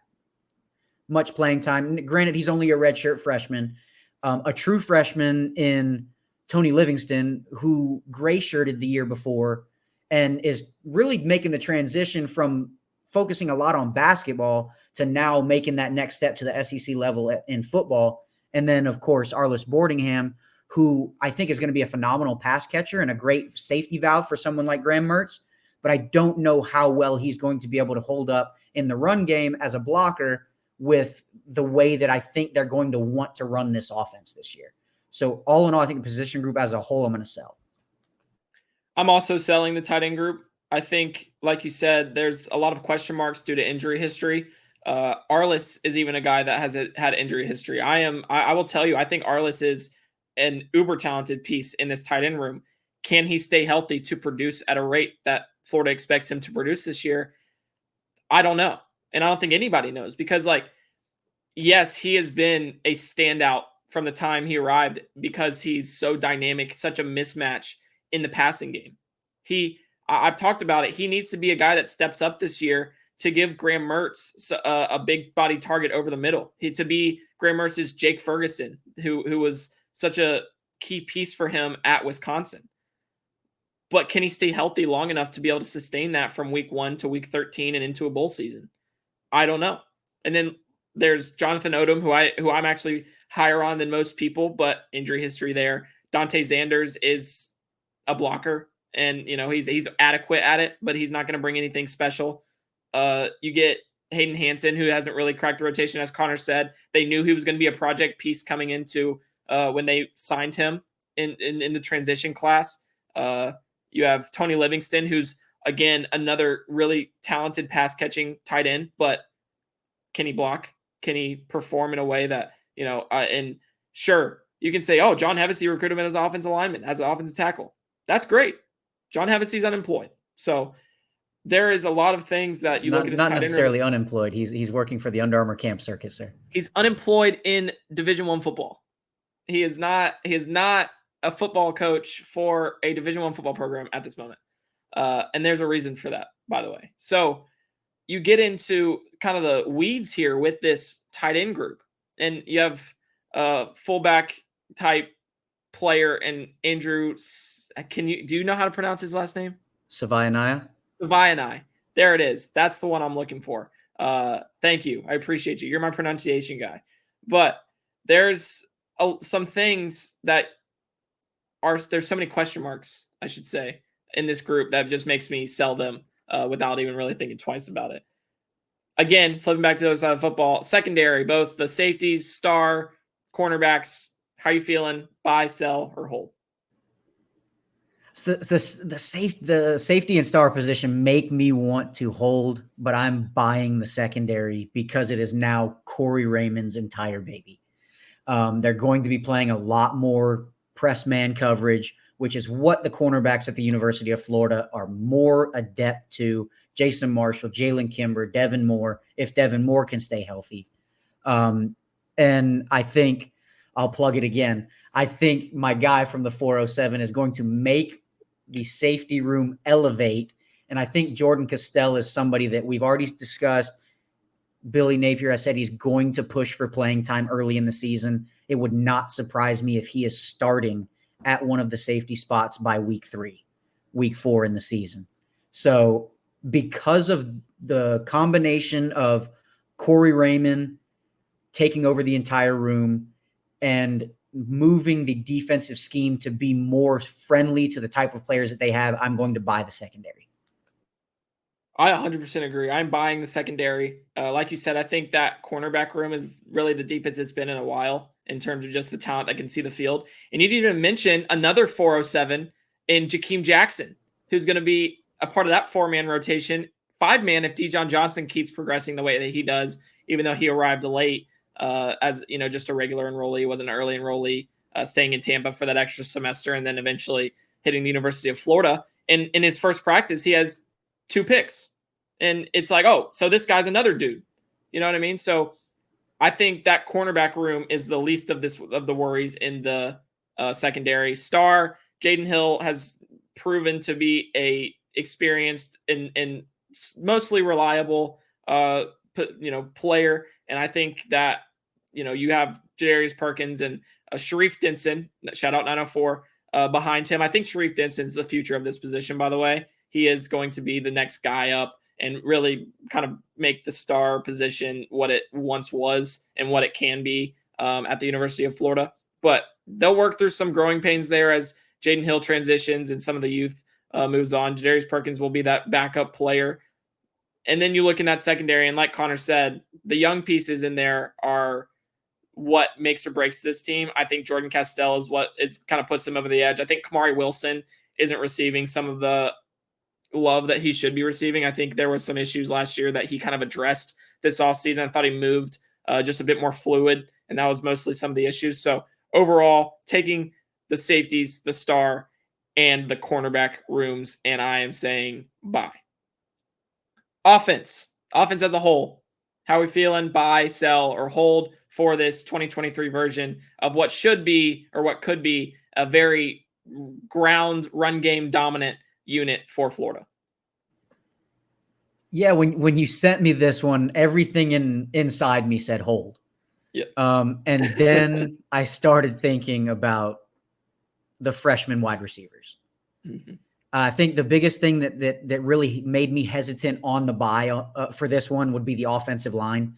much playing time. Granted, he's only a redshirt freshman. A true freshman in Tony Livingston, who gray shirted the year before and is really making the transition from focusing a lot on basketball to now making that next step to the SEC level in football. And then, of course, Arliss Boardingham, who I think is going to be a phenomenal pass catcher and a great safety valve for someone like Graham Mertz. But I don't know how well he's going to be able to hold up in the run game as a blocker with the way that I think they're going to want to run this offense this year. So all in all, I think the position group as a whole, I'm going to sell. I'm also selling the tight end group. I think, like you said, there's a lot of question marks due to injury history. Arliss is even a guy that has had injury history. I will tell you, I think Arliss is an uber talented piece in this tight end room. Can he stay healthy to produce at a rate that Florida expects him to produce this year? I don't know. And I don't think anybody knows because, like, yes, he has been a standout from the time he arrived because he's so dynamic, such a mismatch in the passing game. I've talked about it. He needs to be a guy that steps up this year to give Graham Mertz a big body target over the middle. To be Graham Mertz's Jake Ferguson, who was such a key piece for him at Wisconsin. But can he stay healthy long enough to be able to sustain that from week 1 to week 13 and into a bowl season? I don't know. And then there's Jonathan Odom, who I'm actually higher on than most people, but injury history there. Dante Xanders is a blocker, and he's adequate at it, but he's not going to bring anything special. You get Hayden Hansen, who hasn't really cracked the rotation, as Conner said. They knew he was going to be a project piece coming into when they signed him in the transition class. You have Tony Livingston, who's, again, another really talented pass-catching tight end, but can he block? Can he perform in a way that, and sure, you can say, oh, John Hevesy recruited him as an offensive lineman, as an offensive tackle. That's great. John Hevesy's unemployed. So there is a lot of things that you look at this not tight end necessarily unemployed. He's working for the Under Armour camp circuit, sir. He's unemployed in Division I football. He is not a football coach for a Division I football program at this moment. And there's a reason for that, by the way. So you get into kind of the weeds here with this tight end group, and you have a fullback type player and Andrew. Do you know how to pronounce his last name? Savaianai. There it is. That's the one I'm looking for. Thank you. I appreciate you. You're my pronunciation guy. But there's some things that there's so many question marks, I should say, in this group that just makes me sell them without even really thinking twice about it. Again, flipping back to the other side of football, secondary, both the safeties, star, cornerbacks. How are you feeling? Buy, sell, or hold? The safety and star position make me want to hold, but I'm buying the secondary because it is now Corey Raymond's entire baby. They're going to be playing a lot more press man coverage, which is what the cornerbacks at the University of Florida are more adept to. Jason Marshall, Jalen Kimber, Devin Moore, if Devin Moore can stay healthy. And I think I'll plug it again. I think my guy from the 407 is going to make the safety room elevate. And I think Jordan Castell is somebody that we've already discussed. Billy Napier has said he's going to push for playing time early in the season. It would not surprise me if he is starting at one of the safety spots by week 4 in the season. So because of the combination of Corey Raymond taking over the entire room and moving the defensive scheme to be more friendly to the type of players that they have, I'm going to buy the secondary. I 100% agree. I'm buying the secondary. Like you said, I think that cornerback room is really the deepest it's been in a while in terms of just the talent that can see the field. And you didn't even mention another 407 in Jakeem Jackson, who's going to be a part of that 4-man rotation, 5-man if Dijon Johnson keeps progressing the way that he does, even though he arrived late as just a regular enrollee. He wasn't an early enrollee, staying in Tampa for that extra semester and then eventually hitting the University of Florida. And in his first practice, he has 2 picks. And it's like, oh, so this guy's another dude. You know what I mean? So I think that cornerback room is the least of the worries in the secondary. Star, Jaden Hill has proven to be a experienced and mostly reliable player. And I think that, you have Jadarius Perkins and Sharif Denson, shout out 904, behind him. I think Sharif Denson's the future of this position, by the way. He is going to be the next guy up and really kind of make the star position what it once was and what it can be at the University of Florida. But they'll work through some growing pains there as Jaden Hill transitions and some of the youth moves on. Jadarius Perkins will be that backup player. And then you look in that secondary, and like Conner said, the young pieces in there are what makes or breaks this team. I think Jordan Castell is what it's kind of puts them over the edge. I think Kamari Wilson isn't receiving some of the love that he should be receiving. I think there was some issues last year that he kind of addressed this offseason. I thought he moved just a bit more fluid, and that was mostly some of the issues. So overall, taking the safeties, the star, and the cornerback rooms, and I am saying bye. Offense as a whole. How are we feeling? Buy, sell, or hold for this 2023 version of what should be or what could be a very ground run game dominant unit for Florida? Yeah, when you sent me this one, everything inside me said hold. Yeah. And then I started thinking about the freshman wide receivers. Mm-hmm. I think the biggest thing that really made me hesitant on the buy for this one would be the offensive line.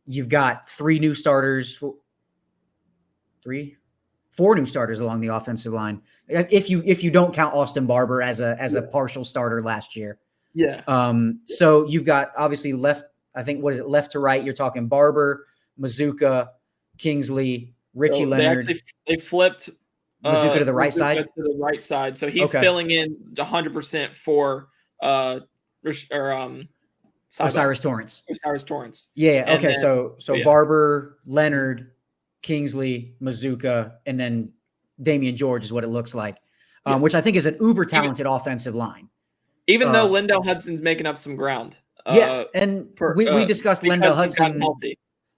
You've got four new starters along the offensive line. If you don't count Austin Barber as a partial starter last year. Yeah. So you've got obviously left to right? You're talking Barber, Mazuka, Kingsley, Richie Leonard. They flipped Mazuka to the right side? To the right side. So he's filling in 100% for Osiris Torrance. Yeah. Okay. Then, so Barber, Leonard, Kingsley, Mazuka, and then Damian George is what it looks like, which I think is an uber talented offensive line. Even though Lindell Hudson's making up some ground. And we discussed Lindell Hudson.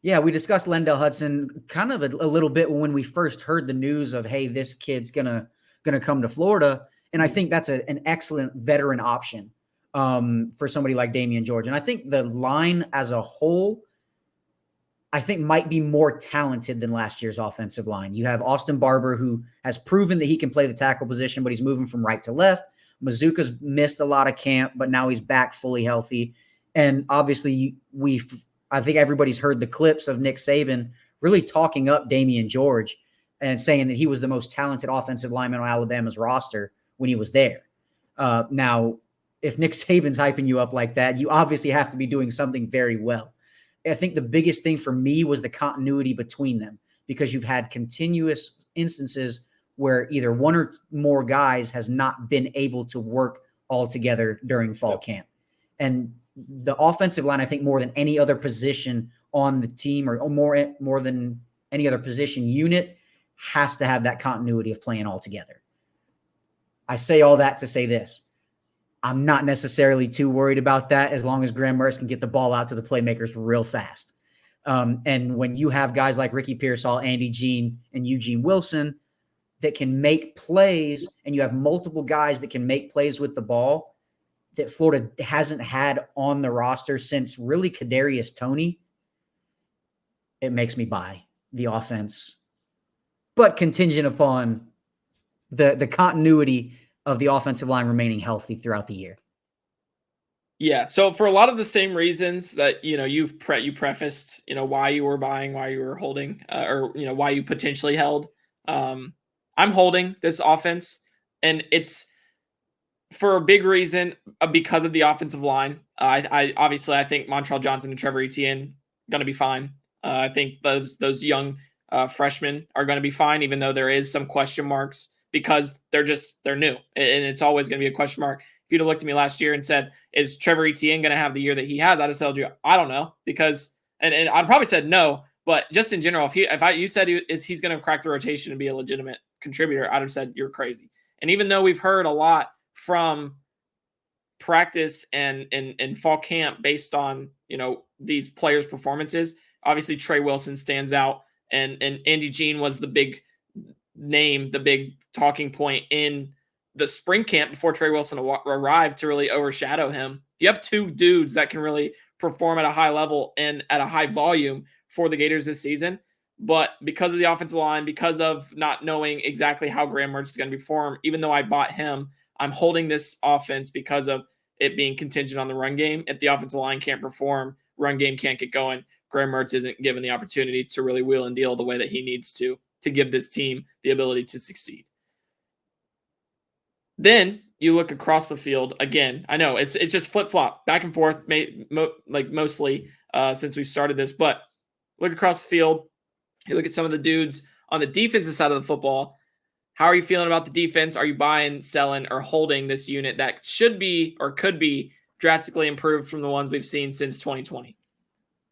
Yeah, we discussed Lindell Hudson kind of a little bit when we first heard the news of, hey, this kid's gonna come to Florida, and I think that's an excellent veteran option for somebody like Damian George. And I think the line as a whole, I think might be more talented than last year's offensive line. You have Austin Barber, who has proven that he can play the tackle position, but he's moving from right to left. Mazuka's missed a lot of camp, but now he's back fully healthy. And obviously I think everybody's heard the clips of Nick Saban really talking up Damian George and saying that he was the most talented offensive lineman on Alabama's roster when he was there. Now, if Nick Saban's hyping you up like that, you obviously have to be doing something very well. I think the biggest thing for me was the continuity between them, because you've had continuous instances where either one or more guys has not been able to work all together during fall camp. And the offensive line, I think more than any other position on the team or more than any other position unit, has to have that continuity of playing all together. I say all that to say this. I'm not necessarily too worried about that as long as Graham Mertz can get the ball out to the playmakers real fast. And when you have guys like Ricky Pearsall, Andy Jean, and Eugene Wilson that can make plays, and you have multiple guys that can make plays with the ball that Florida hasn't had on the roster since really Kadarius Toney, it makes me buy the offense, but contingent upon the continuity of the offensive line remaining healthy throughout the year. Yeah. So for a lot of the same reasons that, you prefaced, why you were buying, why you were holding, or, why you potentially held, I'm holding this offense, and it's for a big reason because of the offensive line. I obviously think Montrell Johnson and Trevor Etienne going to be fine. I think those young freshmen are going to be fine, even though there is some question marks because they're new, and it's always going to be a question mark. If you'd have looked at me last year and said, is Trevor Etienne going to have the year that he has? I'd have told you, I don't know, because, and I'd probably said no, but just in general, if you said he's going to crack the rotation and be a legitimate contributor, I'd have said you're crazy. And even though we've heard a lot from practice and fall camp based on, these players' performances, obviously Trey Wilson stands out, and Andy Jean was the big name the big talking point in the spring camp before Trey Wilson arrived to really overshadow him. You have two dudes that can really perform at a high level and at a high volume for the Gators this season. But because of the offensive line, because of not knowing exactly how Graham Mertz is going to perform, even though I bought him, I'm holding this offense because of it being contingent on the run game. If the offensive line can't perform, run game can't get going, Graham Mertz isn't given the opportunity to really wheel and deal the way that he needs to give this team the ability to succeed. Then you look across the field again. I know it's just flip flop back and forth, like mostly since we started this. But look across the field. You look at some of the dudes on the defensive side of the football. How are you feeling about the defense? Are you buying, selling, or holding this unit that should be or could be drastically improved from the ones we've seen since 2020?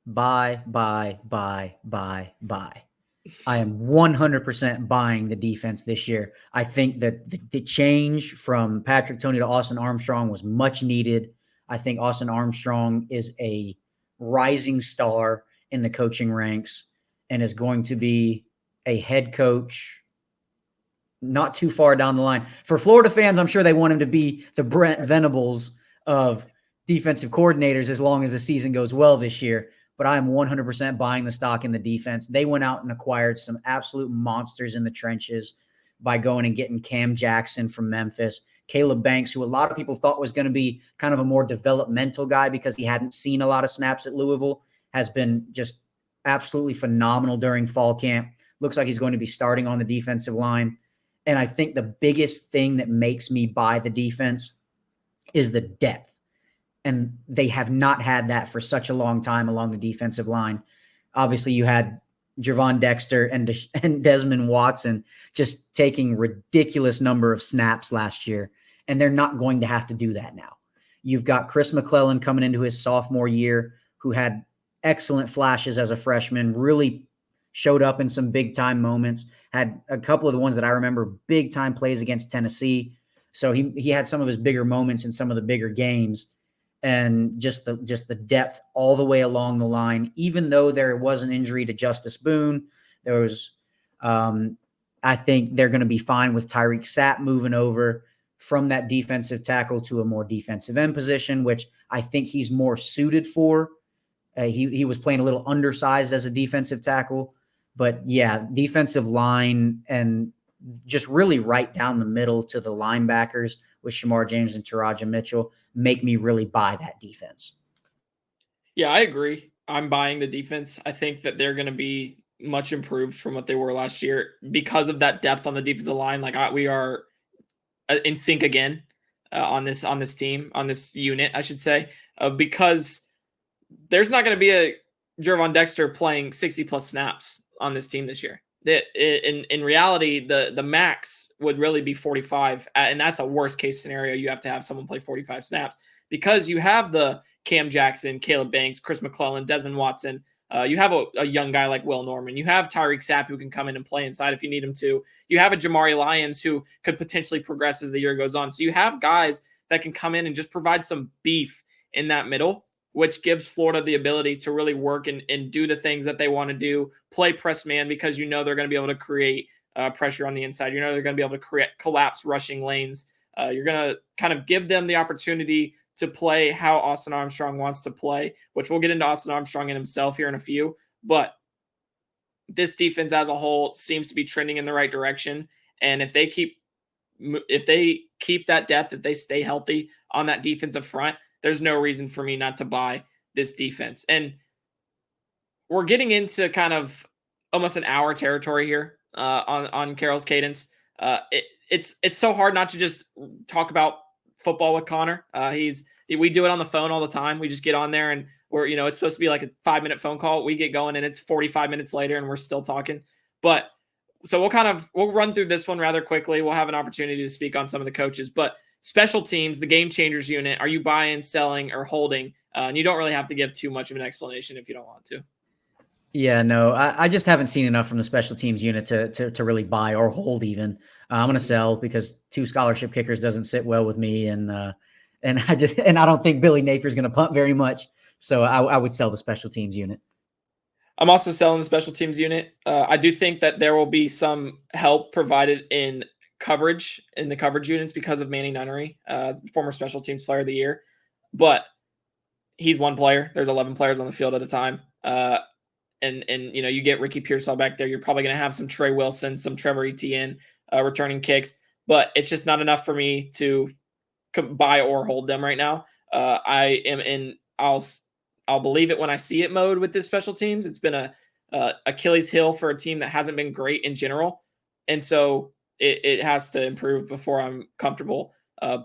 Buy. I am 100% buying the defense this year. I think that the change from Patrick Toney to Austin Armstrong was much needed. I think Austin Armstrong is a rising star in the coaching ranks and is going to be a head coach not too far down the line. For Florida fans, I'm sure they want him to be the Brent Venables of defensive coordinators as long as the season goes well this year. But I am 100% buying the stock in the defense. They went out and acquired some absolute monsters in the trenches by going and getting Cam Jackson from Memphis, Caleb Banks, who a lot of people thought was going to be kind of a more developmental guy because he hadn't seen a lot of snaps at Louisville, has been just absolutely phenomenal during fall camp. Looks like he's going to be starting on the defensive line. And I think the biggest thing that makes me buy the defense is the depth. And they have not had that for such a long time along the defensive line. Obviously, you had Javon Dexter and Desmond Watson just taking ridiculous number of snaps last year, and they're not going to have to do that now. You've got Chris McClellan coming into his sophomore year, who had excellent flashes as a freshman, really showed up in some big-time moments, had a couple of the ones that I remember big-time plays against Tennessee. So he had some of his bigger moments in some of the bigger games. And just the depth all the way along the line, even though there was an injury to Justice Boone, there was, I think they're going to be fine with Tyreek Sapp moving over from that defensive tackle to a more defensive end position, which I think he's more suited for. He was playing a little undersized as a defensive tackle, but yeah, defensive line and just really right down the middle to the linebackers with Shamar James and Taraja Mitchell make me really buy that defense. Yeah, I agree. I'm buying the defense. I think that they're going to be much improved from what they were last year because of that depth on the defensive line. Like we are in sync again on this team, on this unit, I should say, because there's not going to be a Javon Dexter playing 60 plus snaps on this team this year. In reality, the max would really be 45, and that's a worst case scenario. You have to have someone play 45 snaps because you have the Cam Jackson, Caleb Banks, Chris McClellan, Desmond Watson. You have a young guy like Will Norman. You have Tyreek Sapp who can come in and play inside if you need him to. You have a Jamari Lyons who could potentially progress as the year goes on. So you have guys that can come in and just provide some beef in that middle, which gives Florida the ability to really work and do the things that they want to do, play press man because you know they're going to be able to create pressure on the inside. You know they're going to be able to collapse rushing lanes. You're going to kind of give them the opportunity to play how Austin Armstrong wants to play, which we'll get into Austin Armstrong and himself here in a few. But this defense as a whole seems to be trending in the right direction. And if they keep that depth, if they stay healthy on that defensive front, there's no reason for me not to buy this defense. And we're getting into kind of almost an hour territory here on Carroll's Cadence. It's so hard not to just talk about football with Conner. We do it on the phone all the time. We just get on there and it's supposed to be like a 5-minute phone call. We get going and it's 45 minutes later and we're still talking. But so we'll run through this one rather quickly. We'll have an opportunity to speak on some of the coaches, but special teams, the game changers unit, are you buying, selling, or holding? And you don't really have to give too much of an explanation if you don't want to. Yeah, no, I just haven't seen enough from the special teams unit to really buy or hold even. I'm going to sell because 2 scholarship kickers doesn't sit well with me. And I don't think Billy Napier's going to punt very much. So I would sell the special teams unit. I'm also selling the special teams unit. I do think that there will be some help provided in coverage in the coverage units because of Manny Nunnery, former special teams player of the year. But he's one player. There's 11 players on the field at a time. And you get Ricky Pearsall back there. You're probably going to have some Trey Wilson, some Trevor Etienne returning kicks, but it's just not enough for me to buy or hold them right now. I am in. I'll believe it when I see it mode with this special teams. It's been a Achilles heel for a team that hasn't been great in general, and so it has to improve before I'm comfortable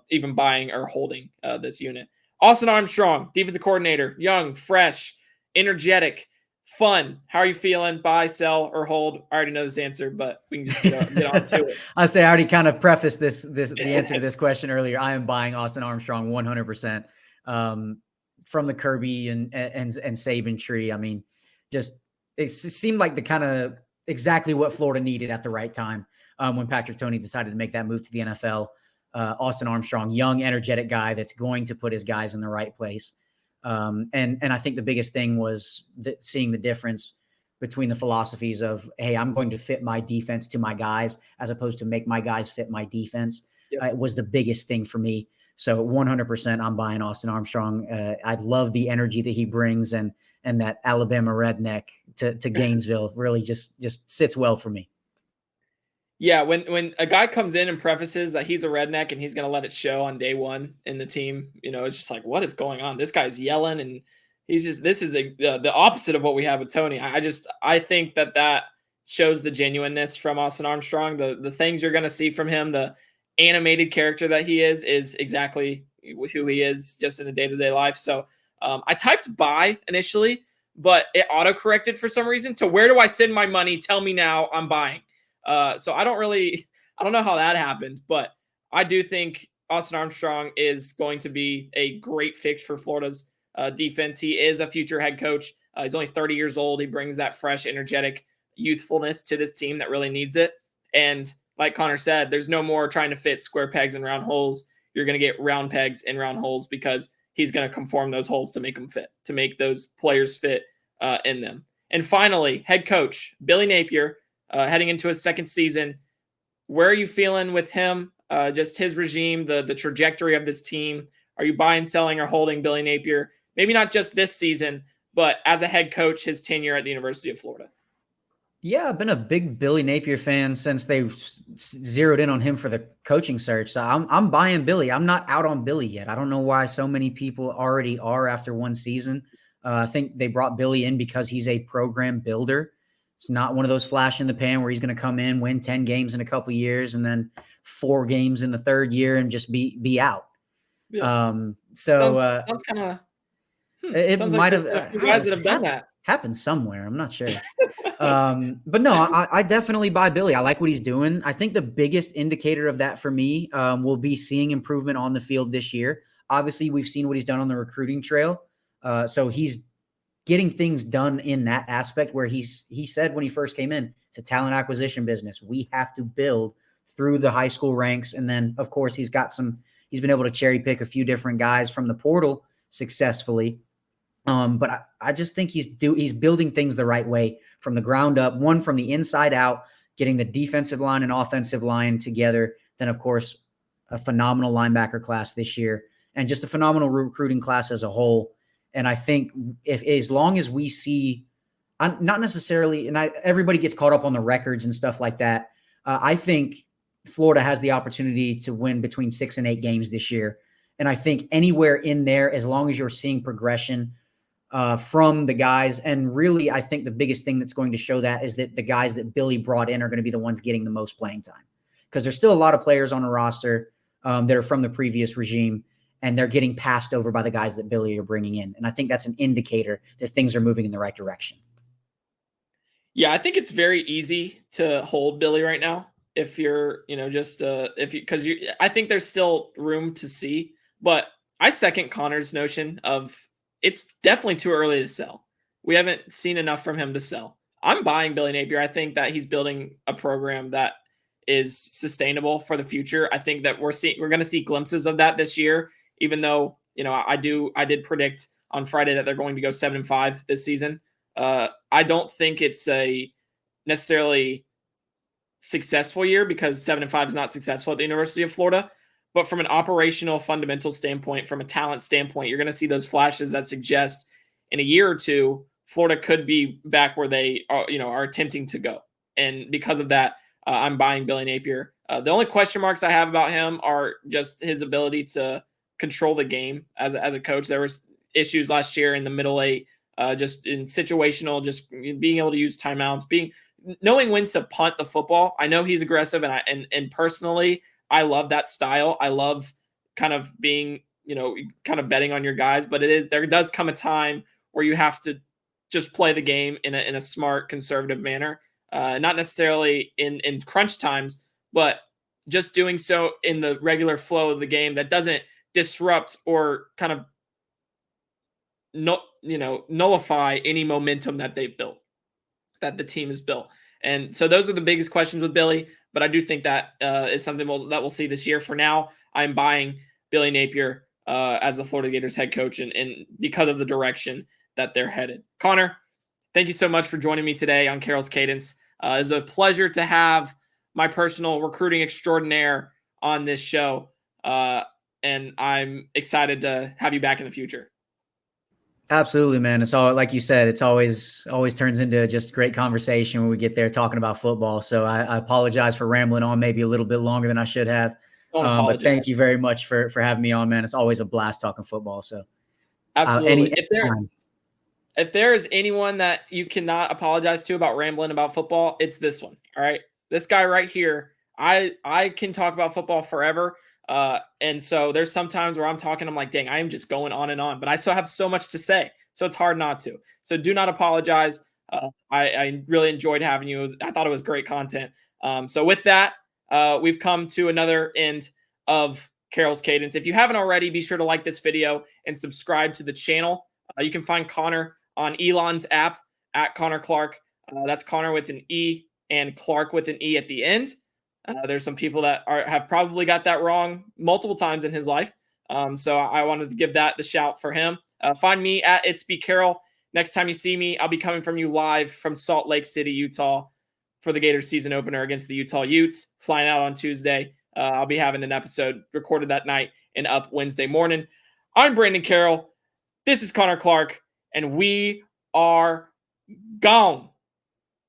even buying or holding this unit. Austin Armstrong, defensive coordinator, young, fresh, energetic, fun. How are you feeling? Buy, sell, or hold? I already know this answer, but we can just get on to it. I say I already kind of prefaced the answer to this question earlier. I am buying Austin Armstrong 100%. From the Kirby and Saban tree. I mean, just it seemed like the kind of exactly what Florida needed at the right time when Patrick Toney decided to make that move to the NFL. Austin Armstrong, young, energetic guy that's going to put his guys in the right place. And I think the biggest thing was seeing the difference between the philosophies of, hey, I'm going to fit my defense to my guys as opposed to make my guys fit my defense. It was the biggest thing for me. So 100% I'm buying Austin Armstrong. I love the energy that he brings and that Alabama redneck to Gainesville really just sits well for me. Yeah, when a guy comes in and prefaces that he's a redneck and he's going to let it show on day one in the team, it's just like, what is going on? This guy's yelling and this is the opposite of what we have with Toney. I think that shows the genuineness from Austin Armstrong. The things you're going to see from him, the animated character that he is exactly who he is just in a day-to-day life. So I typed buy initially, but it auto-corrected for some reason to where do I send my money? Tell me now, I'm buying. So I don't know how that happened, but I do think Austin Armstrong is going to be a great fix for Florida's defense. He is a future head coach. He's only 30 years old. He brings that fresh, energetic youthfulness to this team that really needs it. And like Conner said, there's no more trying to fit square pegs in round holes. You're going to get round pegs in round holes because he's going to conform those holes to make them fit, to make those players fit in them. And finally, head coach Billy Napier, heading into his second season. Where are you feeling with him? Just his regime, the trajectory of this team. Are you buying, selling, or holding Billy Napier? Maybe not just this season, but as a head coach, his tenure at the University of Florida. Yeah, I've been a big Billy Napier fan since they zeroed in on him for the coaching search. So I'm buying Billy. I'm not out on Billy yet. I don't know why so many people already are after one season. I think they brought Billy in because he's a program builder. It's not one of those flash in the pan where he's going to come in, win 10 games in a couple of years, and then 4 games in the third year and just be out. Yeah. Sounds kind of. It might have a few guys that have done that. Happened somewhere. I'm not sure. But no, I definitely buy Billy. I like what he's doing. I think the biggest indicator of that for me will be seeing improvement on the field this year. Obviously, we've seen what he's done on the recruiting trail. So he's getting things done in that aspect where he said when he first came in, it's a talent acquisition business. We have to build through the high school ranks. And then, of course, he's been able to cherry pick a few different guys from the portal successfully. But I just think he's building things the right way from the ground up, one from the inside out, getting the defensive line and offensive line together. Then, of course, a phenomenal linebacker class this year and just a phenomenal recruiting class as a whole. And I think as long as we see, not necessarily, and everybody gets caught up on the records and stuff like that. I think Florida has the opportunity to win between 6 and 8 games this year. And I think anywhere in there, as long as you're seeing progression from the guys, and really, I think the biggest thing that's going to show that is that the guys that Billy brought in are going to be the ones getting the most playing time. Because there's still a lot of players on the roster that are from the previous regime, and they're getting passed over by the guys that Billy are bringing in. And I think that's an indicator that things are moving in the right direction. Yeah, I think it's very easy to hold Billy right now if you're, I think there's still room to see. But I second Connor's notion of it's definitely too early to sell. We haven't seen enough from him to sell. I'm buying Billy Napier. I think that he's building a program that is sustainable for the future. I think that we're going to see glimpses of that this year, even though, I did predict on Friday that they're going to go 7-5 this season. I don't think it's a necessarily successful year because 7-5 is not successful at the University of Florida. But from an operational fundamental standpoint, from a talent standpoint, you're going to see those flashes that suggest in a year or two, Florida could be back where they are attempting to go. And because of that, I'm buying Billy Napier. The only question marks I have about him are just his ability to control the game as a coach. There was issues last year in the middle eight, just in situational, just being able to use timeouts, knowing when to punt the football. I know he's aggressive, and personally, I love that style. I love kind of being, kind of betting on your guys, but there does come a time where you have to just play the game in a smart, conservative manner. Not necessarily in crunch times, but just doing so in the regular flow of the game that doesn't disrupt or kind of nullify any momentum that they've built, that the team has built. And so those are the biggest questions with Billy, but I do think that is something that we'll see this year. For now, I'm buying Billy Napier as the Florida Gators head coach, and because of the direction that they're headed. Conner, thank you so much for joining me today on Carroll's Cadence. It's a pleasure to have my personal recruiting extraordinaire on this show, and I'm excited to have you back in the future. Absolutely, man. It's all, like you said, it's always turns into just great conversation when we get there talking about football. So I apologize for rambling on maybe a little bit longer than I should have. But thank you very much for having me on, man. It's always a blast talking football. So absolutely. If there is anyone that you cannot apologize to about rambling about football, it's this one. All right. This guy right here. I can talk about football forever. And so there's some times where I'm talking, I'm like, dang, I am just going on and on, but I still have so much to say. So it's hard not to. So do not apologize. I really enjoyed having you. I thought it was great content. So with that, we've come to another end of Carroll's Cadence. If you haven't already, be sure to like this video and subscribe to the channel. You can find Conner on Elon's app at Conner Clarke. That's Conner with an E and Clark with an E at the end. There's some people that have probably got that wrong multiple times in his life. So I wanted to give that the shout for him. Find me at It's Be Carroll. Next time you see me, I'll be coming from you live from Salt Lake City, Utah for the Gators season opener against the Utah Utes. Flying out on Tuesday. I'll be having an episode recorded that night and up Wednesday morning. I'm Brandon Carroll. This is Conner Clarke, and we are gone.